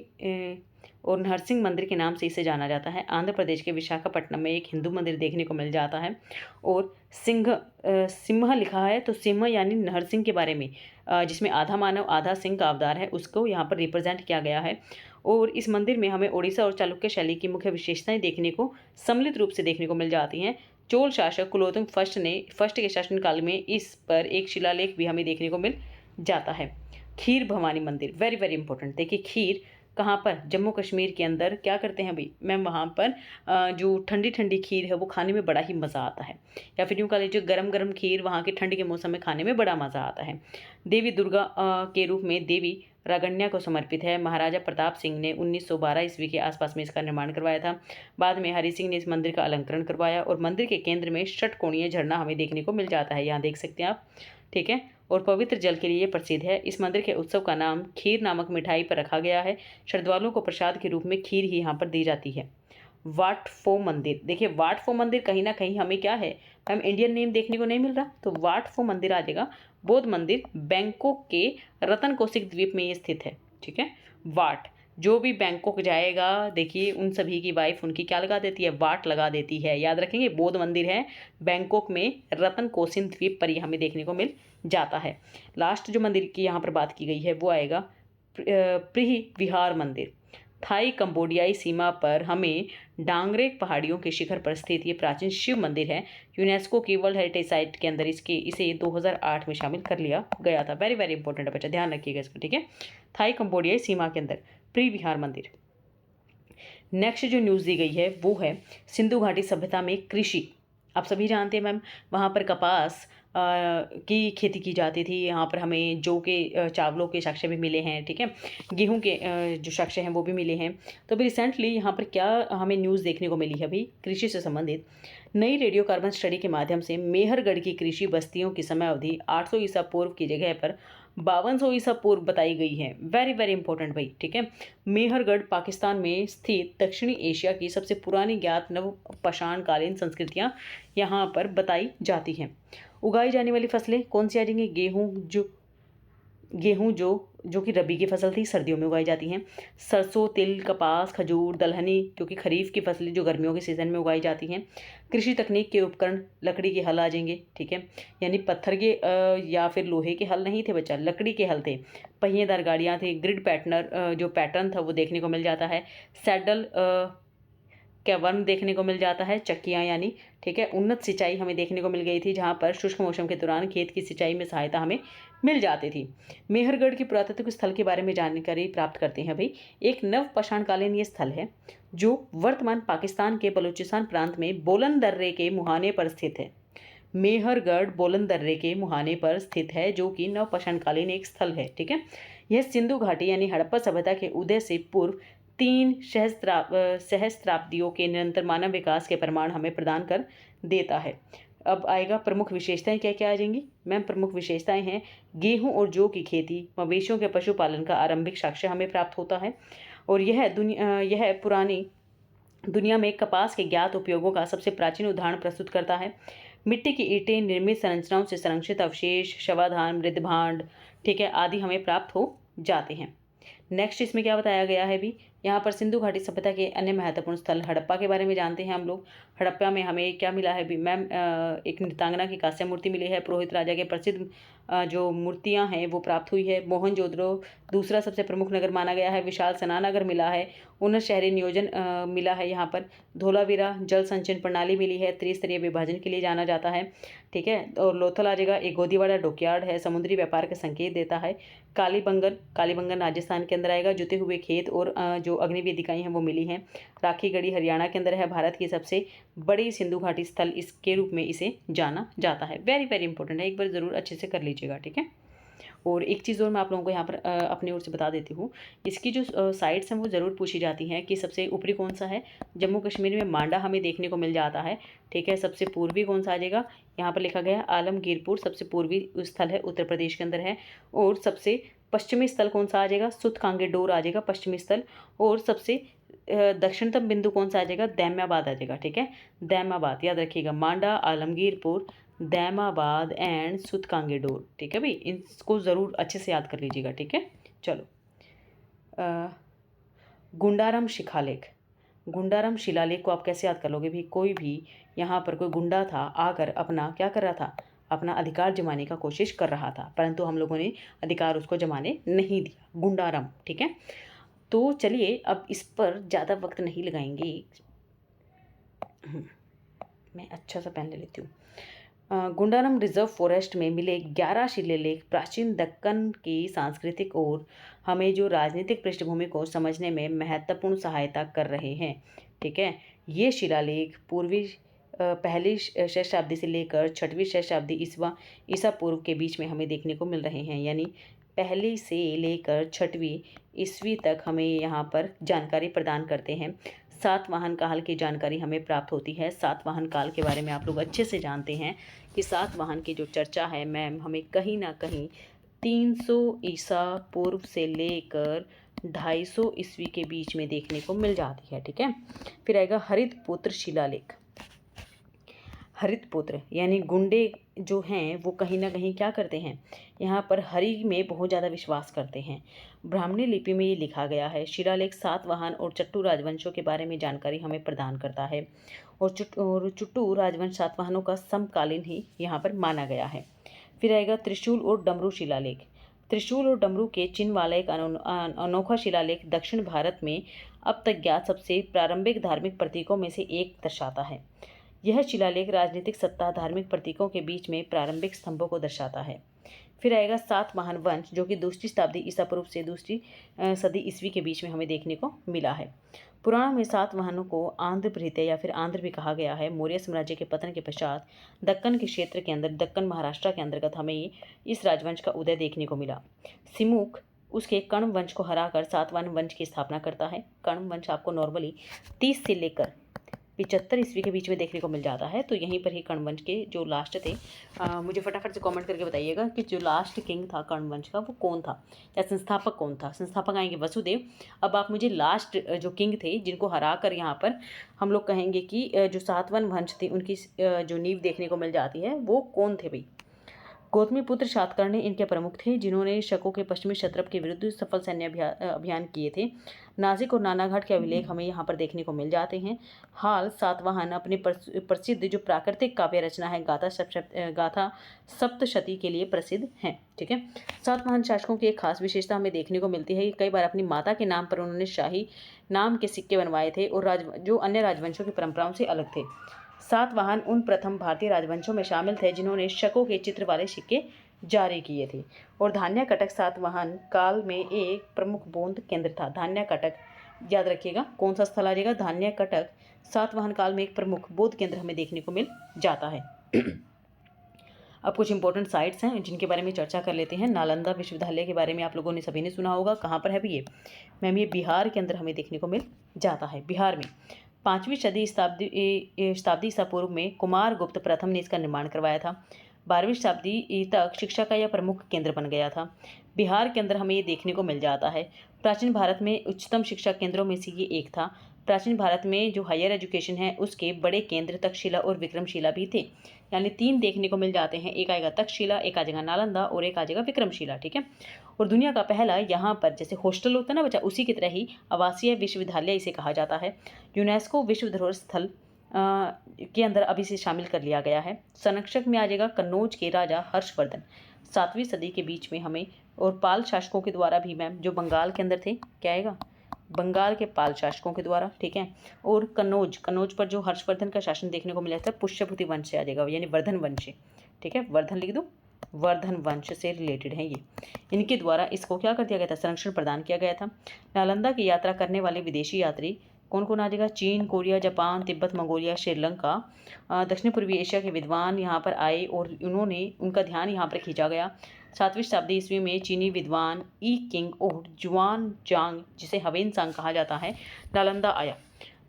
और नरसिंह मंदिर के नाम से इसे जाना जाता है। आंध्र प्रदेश के विशाखापट्टनम में एक हिंदू मंदिर देखने को मिल जाता है। और सिंह लिखा है तो सिंह यानी नरसिंह के बारे में, जिसमें आधा मानव आधा सिंह का अवतार है, उसको यहाँ पर रिप्रेजेंट किया गया है। और इस मंदिर में हमें ओडिशा और चालुक्य शैली की मुख्य विशेषताएं देखने को सम्मिलित रूप से देखने को मिल जाती हैं। चोल शासक कुलोत्तुंग फर्स्ट के शासनकाल में इस पर एक शिलालेख भी हमें देखने को मिल जाता है। खीर भवानी मंदिर, वेरी वेरी इंपॉर्टेंट। देखिए खीर कहाँ पर, जम्मू कश्मीर के अंदर क्या करते हैं भाई मैम, वहाँ पर जो ठंडी ठंडी खीर है वो खाने में बड़ा ही मज़ा आता है। या फिर यूँ कह लीजिए गरम गरम खीर वहाँ के ठंड के मौसम में खाने में बड़ा मज़ा आता है। देवी दुर्गा के रूप में देवी रागण्या को समर्पित है। महाराजा प्रताप सिंह ने 1912 ईस्वी के आसपास में इसका निर्माण करवाया था। बाद में हरि सिंह ने इस मंदिर का अलंकरण करवाया। और मंदिर के केंद्र में षटकोणीय झरना हमें देखने को मिल जाता है, यहाँ देख सकते हैं आप। ठीक है, और पवित्र जल के लिए प्रसिद्ध है। इस मंदिर के उत्सव का नाम खीर नामक मिठाई पर रखा गया है। श्रद्धालुओं को प्रसाद के रूप में खीर ही यहाँ पर दी जाती है। वाट फो मंदिर, देखिए वाट फो मंदिर कहीं ना कहीं हमें क्या है हम इंडियन नेम देखने को नहीं मिल रहा, तो वाट फो मंदिर आ जाएगा। बौद्ध मंदिर बैंकॉक के रतन कोसिक द्वीप में ये स्थित है। ठीक है, वाट, जो भी बैंकॉक जाएगा देखिए उन सभी की वाइफ उनकी क्या लगा देती है, वाट लगा देती है। याद रखेंगे, बौद्ध मंदिर है बैंकॉक में रतन कोसिन द्वीप पर ही हमें देखने को मिल जाता है। लास्ट जो मंदिर की यहाँ पर बात की गई है वो आएगा प्रिह विहार मंदिर। थाई कंबोडियाई सीमा पर हमें डांगरेक पहाड़ियों के शिखर पर स्थित ये प्राचीन शिव मंदिर है। यूनेस्को की वर्ल्ड हेरिटेज साइट के अंदर इसे 2008 में शामिल कर लिया गया था। वेरी वेरी इंपॉर्टेंट है बच्चा, ध्यान रखिएगा इसको, ठीक है। थाई कंबोडियाई सीमा के अंदर प्री विहार मंदिर। नेक्स्ट जो न्यूज़ दी गई है वो है सिंधु घाटी सभ्यता में कृषि। आप सभी जानते हैं मैम, वहाँ पर कपास की खेती की जाती थी। यहाँ पर हमें जौ के चावलों के साक्ष्य भी मिले हैं, ठीक है। गेहूं के जो साक्ष्य हैं वो भी मिले हैं। तो अभी रिसेंटली यहाँ पर क्या हमें न्यूज़ देखने को मिली है अभी कृषि से संबंधित। नई रेडियो कार्बन स्टडी के माध्यम से मेहरगढ़ की कृषि बस्तियों की समय अवधि 800 ईसा पूर्व की जगह पर 5200 ईसा पूर्व बताई गई है। वेरी वेरी इंपॉर्टेंट भाई, ठीक है। मेहरगढ़ पाकिस्तान में स्थित दक्षिणी एशिया की सबसे पुरानी ज्ञात नवपाषाणकालीन संस्कृतियां यहाँ पर बताई जाती हैं। उगाई जाने वाली फसलें कौन सी आ जाएंगी? गेहूं जो कि रबी की फसल थी, सर्दियों में उगाई जाती हैं। सरसों, तिल, कपास, खजूर, दलहनी जो कि खरीफ की फसलें जो गर्मियों के सीजन में उगाई जाती हैं। कृषि तकनीक के उपकरण लकड़ी के हल आ जाएंगे, ठीक है। यानी पत्थर के या फिर लोहे के हल नहीं थे बच्चा, लकड़ी के हल थे। पहिएदार गाड़ियाँ थी। ग्रिड पैटर्नर जो पैटर्न था वो देखने को मिल जाता है। सैडल कैवर्न देखने को मिल जाता है, चक्कियाँ यानी, ठीक है। उन्नत सिंचाई हमें देखने को मिल गई थी, जहाँ पर शुष्क मौसम के दौरान खेत की सिंचाई में सहायता हमें मिल जाती थी। मेहरगढ़ की पुरातत्व स्थल के बारे में जानकारी प्राप्त करते हैं भाई। एक नवपाषाणकालीन ये स्थल है जो वर्तमान पाकिस्तान के बलूचिस्तान प्रांत में बोलन दर्रे के मुहाने पर स्थित है। मेहरगढ़ बोलन दर्रे के मुहाने पर स्थित है, जो कि नवपाषाणकालीन एक स्थल है, ठीक है। यह सिंधु घाटी यानी हड़प्पा सभ्यता के उदय से पूर्व 3 सहस्त्राब्दियों के निरंतर मानव विकास के प्रमाण हमें प्रदान कर देता है। अब आएगा प्रमुख विशेषताएं, क्या क्या आ जाएंगी मैम? प्रमुख विशेषताएं हैं गेहूं और जौ की खेती, मवेशियों के पशुपालन का आरंभिक साक्ष्य हमें प्राप्त होता है। और यह पुरानी दुनिया में कपास के ज्ञात उपयोगों का सबसे प्राचीन उदाहरण प्रस्तुत करता है। मिट्टी की ईंटें, निर्मित संरचनाओं से संरक्षित अवशेष, शवाधान, मृदभांड, ठीक है, आदि हमें प्राप्त हो जाते हैं। नेक्स्ट इसमें क्या बताया गया है भी, यहाँ पर सिंधु घाटी सभ्यता के अन्य महत्वपूर्ण स्थल हड़प्पा के बारे में जानते हैं हम लोग। हड़प्पा में हमें क्या मिला है भी मैम? एक नृत्यांगना की कांस्य मूर्ति मिली है। पुरोहित राजा के प्रसिद्ध जो मूर्तियाँ हैं वो प्राप्त हुई है। मोहनजोदड़ो दूसरा सबसे प्रमुख नगर माना गया है। विशाल स्नानघर मिला है। उन्नत शहरी नियोजन मिला है यहाँ पर। धोलावीरा जल संचयन प्रणाली मिली है, त्रिस्तरीय विभाजन के लिए जाना जाता है, ठीक है। और लोथल आ जाएगा, एक गोदीवाड़ा डॉकयार्ड है, समुद्री व्यापार का संकेत देता है। कालीबंगन राजस्थान के अंदर आएगा। जुते हुए खेत और जो अग्निवेदिकाएं हैं वो मिली हैं। राखीगढ़ी हरियाणा के अंदर है। भारत की सबसे बड़ी सिंधु घाटी स्थल इसके रूप में इसे जाना जाता है। वेरी वेरी इंपॉर्टेंट है, एक बार ज़रूर अच्छे से कर लीजिएगा, ठीक है। और एक चीज़ और मैं आप लोगों को यहाँ पर अपनी ओर से बता देती हूँ। इसकी जो साइट्स हैं वो ज़रूर पूछी जाती हैं कि सबसे ऊपरी कौन सा है। जम्मू कश्मीर में मांडा हमें देखने को मिल जाता है, ठीक है। सबसे पूर्वी कौन सा आ जाएगा? यहाँ पर लिखा गया है आलमगीरपुर, सबसे पूर्वी स्थल है, उत्तर प्रदेश के अंदर है। और सबसे पश्चिमी स्थल कौन सा आ जाएगा? सुतकांगेडोर आ जाएगा पश्चिमी स्थल। और सबसे दक्षिणतम बिंदु कौन सा आ जाएगा? दैम्याबाद आ जाएगा, ठीक है। दैम्याबाद याद रखिएगा, मांडा, आलमगीरपुर, दैमाबाद एंड सुतकांगेडोर, ठीक है भाई। इसको ज़रूर अच्छे से याद कर लीजिएगा, ठीक है। चलो, गुंडाराम शिलालेख। गुंडाराम शिलालेख को आप कैसे याद कर लोगे भी? कोई भी यहाँ पर कोई गुंडा था, आकर अपना क्या कर रहा था? अपना अधिकार जमाने का कोशिश कर रहा था, परंतु हम लोगों ने अधिकार उसको जमाने नहीं दिया। गुंडाराम, ठीक है। तो चलिए अब इस पर ज़्यादा वक्त नहीं लगाएंगे। मैं अच्छा सा पेन ले लेती हूँ। गुंडाराम रिजर्व फॉरेस्ट में मिले 11 शिलालेख प्राचीन दक्कन की सांस्कृतिक और हमें जो राजनीतिक पृष्ठभूमि को समझने में महत्वपूर्ण सहायता कर रहे हैं, ठीक है। ये शिलालेख पूर्वी पहली सहस्त्राब्दी से लेकर 6वीं सहस्त्राब्दी ईसा पूर्व के बीच में हमें देखने को मिल रहे हैं। यानी पहली से लेकर 6वीं ईस्वी तक हमें यहाँ पर जानकारी प्रदान करते हैं। सातवाहन काल की जानकारी हमें प्राप्त होती है। सातवाहन काल के बारे में आप लोग अच्छे से जानते हैं कि सातवाहन की जो चर्चा है मैम, हमें कहीं ना कहीं 300 ईसा पूर्व से लेकर 250 ईस्वी के बीच में देखने को मिल जाती है, ठीक है। फिर आएगा हरितपुत्र शिलालेख। हरितपुत्र यानी गुंडे जो हैं वो कहीं ना कहीं क्या करते हैं? यहाँ पर हरि में बहुत ज़्यादा विश्वास करते हैं। ब्राह्मणी लिपि में ये लिखा गया है। शिलालेख सातवाहन और चट्टू राजवंशों के बारे में जानकारी हमें प्रदान करता है। और चुट्टू राजवंश सातवाहनों का समकालीन ही यहाँ पर माना गया है। फिर आएगा त्रिशूल और डमरू शिलालेख। त्रिशूल और डमरू के चिन्ह वाला एक अनोखा शिलालेख दक्षिण भारत में अब तक ज्ञात सबसे प्रारंभिक धार्मिक प्रतीकों में से एक दर्शाता है। यह शिलालेख राजनीतिक सत्ता धार्मिक प्रतीकों के बीच में प्रारंभिक स्तंभों को दर्शाता है। फिर आएगा सातवाहन वंश, जो कि दूसरी शताब्दी ईसा पूर्व से दूसरी सदी ईस्वी के बीच में हमें देखने को मिला है। पुराणों में सातवाहनों को आंध्र प्रहिते या फिर आंध्र भी कहा गया है। मौर्य साम्राज्य के पतन के पश्चात दक्कन के क्षेत्र के अंदर, दक्कन महाराष्ट्र के अंतर्गत हमें इस राजवंश का उदय देखने को मिला। सिमुक उसके कण्व वंश को हराकर सातवाहन वंश की स्थापना करता है। कण्व वंश आपको नॉर्मली 30 से लेकर 75 ईस्वी के बीच में देखने को मिल जाता है। तो यहीं पर ही कण्व वंश के जो लास्ट थे, मुझे फटाफट से कमेंट करके बताइएगा कि जो लास्ट किंग था कण्व वंश का वो कौन था, या संस्थापक कौन था। संस्थापक आएंगे वसुदेव। अब आप मुझे लास्ट जो किंग थे जिनको हरा कर यहाँ पर हम लोग कहेंगे कि जो सातवाहन वंश थे उनकी जो नींव देखने को मिल जाती है, वो कौन थे भाई। गौतमीपुत्र सातकर्णी इनके प्रमुख थे, जिन्होंने शकों के पश्चिमी क्षत्रप के विरुद्ध सफल सैन्य अभियान किए थे। नासिक और नानाघाट के अभिलेख हमें यहाँ पर देखने को मिल जाते हैं। हाल सातवाहन अपनी प्रसिद्ध जो प्राकृतिक काव्य रचना है गाथा सप्तशती के लिए प्रसिद्ध हैं। ठीक है, सातवाहन शासकों की एक खास विशेषता हमें देखने को मिलती है कि कई बार अपनी माता के नाम पर उन्होंने शाही नाम के सिक्के बनवाए थे और जो अन्य राजवंशों की परंपराओं से अलग थे। सातवाहन उन प्रथम भारतीय राजवंशों में शामिल थे जिन्होंने शकों के चित्र वाले सिक्के जारी किए थे। और धान्या कटक सातवाहन काल में एक प्रमुख बौद्ध केंद्र था। धान्या कटक याद रखिएगा, कौन सा स्थल आ जाएगा, धान्या कटक सातवाहन काल में एक प्रमुख बौद्ध केंद्र हमें देखने को मिल जाता है। अब कुछ इंपॉर्टेंट साइट्स हैं जिनके बारे में चर्चा कर लेते हैं। नालंदा विश्वविद्यालय के बारे में आप लोगों ने सभी ने सुना होगा। कहाँ पर है भी ये मैम, ये बिहार के अंदर हमें देखने को मिल जाता है। बिहार में 5वीं शताब्दी ईसा पूर्व में कुमारगुप्त प्रथम ने इसका निर्माण करवाया था। 12वीं शताब्दी तक शिक्षा का यह प्रमुख केंद्र बन गया था। बिहार के अंदर हमें ये देखने को मिल जाता है। प्राचीन भारत में उच्चतम शिक्षा केंद्रों में से ये एक था। प्राचीन भारत में जो हायर एजुकेशन है उसके बड़े केंद्र तक्षशिला और विक्रमशिला भी थे, यानी 3 देखने को मिल जाते हैं। एक आएगा तक्षशिला, एक आ जाएगा नालंदा और एक आ जाएगा विक्रमशिला। ठीक है, और दुनिया का पहला यहाँ पर जैसे हॉस्टल होता है ना बच्चा, उसी की तरह ही आवासीय विश्वविद्यालय इसे कहा जाता है। यूनेस्को विश्व धरोहर स्थल के अंदर अभी से शामिल कर लिया गया है। संरक्षक में आ जाएगा कन्नौज के राजा हर्षवर्धन, 7वीं सदी के बीच में हमें, और पाल शासकों के द्वारा भी मैम, जो बंगाल के अंदर थे, क्या आएगा, बंगाल के पाल शासकों के द्वारा। ठीक है, और कन्नौज पर जो हर्षवर्धन का शासन देखने को मिला था पुष्यभूति वंश से आ जाएगा, यानी वर्धन वंश। ठीक है, वर्धन लिख दो, वर्धन वंश से रिलेटेड है ये। इनके द्वारा इसको क्या कर दिया गया था, संरक्षण प्रदान किया गया था। नालंदा की यात्रा करने वाले विदेशी यात्री कौन कौन आ जाएगा, चीन, Korea, Japan, Tibet, Mongolia, Sri Lanka, दक्षिण पूर्वी एशिया के विद्वान यहाँ पर आए और उनका ध्यान यहाँ पर खींचा गया। 7वीं शताब्दी ईस्वी में चीनी विद्वान ई किंग और जुआन जांग, जिसे हवेन सांग कहा जाता है, नालंदा आया।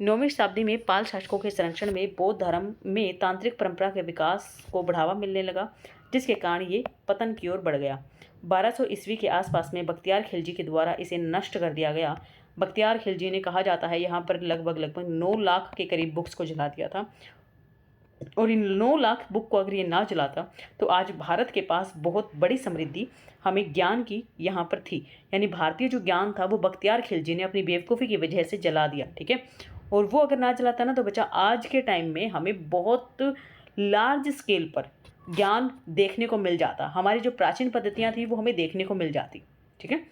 9वीं शताब्दी में पाल शासकों के संरक्षण में बौद्ध धर्म में तांत्रिक परंपरा के विकास को बढ़ावा मिलने लगा, जिसके कारण ये पतन की ओर बढ़ गया। 1200 ईस्वी के आसपास में बख्तियार खिलजी के द्वारा इसे नष्ट कर दिया गया। बख्तियार खिलजी ने कहा जाता है यहाँ पर लगभग 9 लाख के करीब बुक्स को जला दिया था, और इन 9 लाख बुक को अगर ये ना जलाता तो आज भारत के पास बहुत बड़ी समृद्धि हमें ज्ञान की यहाँ पर थी। यानी भारतीय जो ज्ञान था वो बख्तियार खिलजी ने अपनी बेवकूफ़ी की वजह से जला दिया। ठीक है, और वो अगर ना जलाता ना तो बच्चा आज के टाइम में हमें बहुत लार्ज स्केल पर ज्ञान देखने को मिल जाता, हमारी जो प्राचीन पद्धतियाँ थी वो हमें देखने को मिल जाती। ठीक है,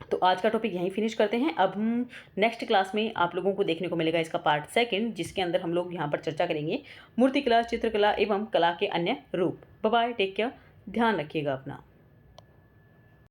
तो आज का टॉपिक यहीं फिनिश करते हैं। अब हम नेक्स्ट क्लास में आप लोगों को देखने को मिलेगा इसका पार्ट 2, जिसके अंदर हम लोग यहाँ पर चर्चा करेंगे मूर्तिकला, चित्रकला एवं कला के अन्य रूप। बाय बाय, टेक केयर, ध्यान रखिएगा अपना।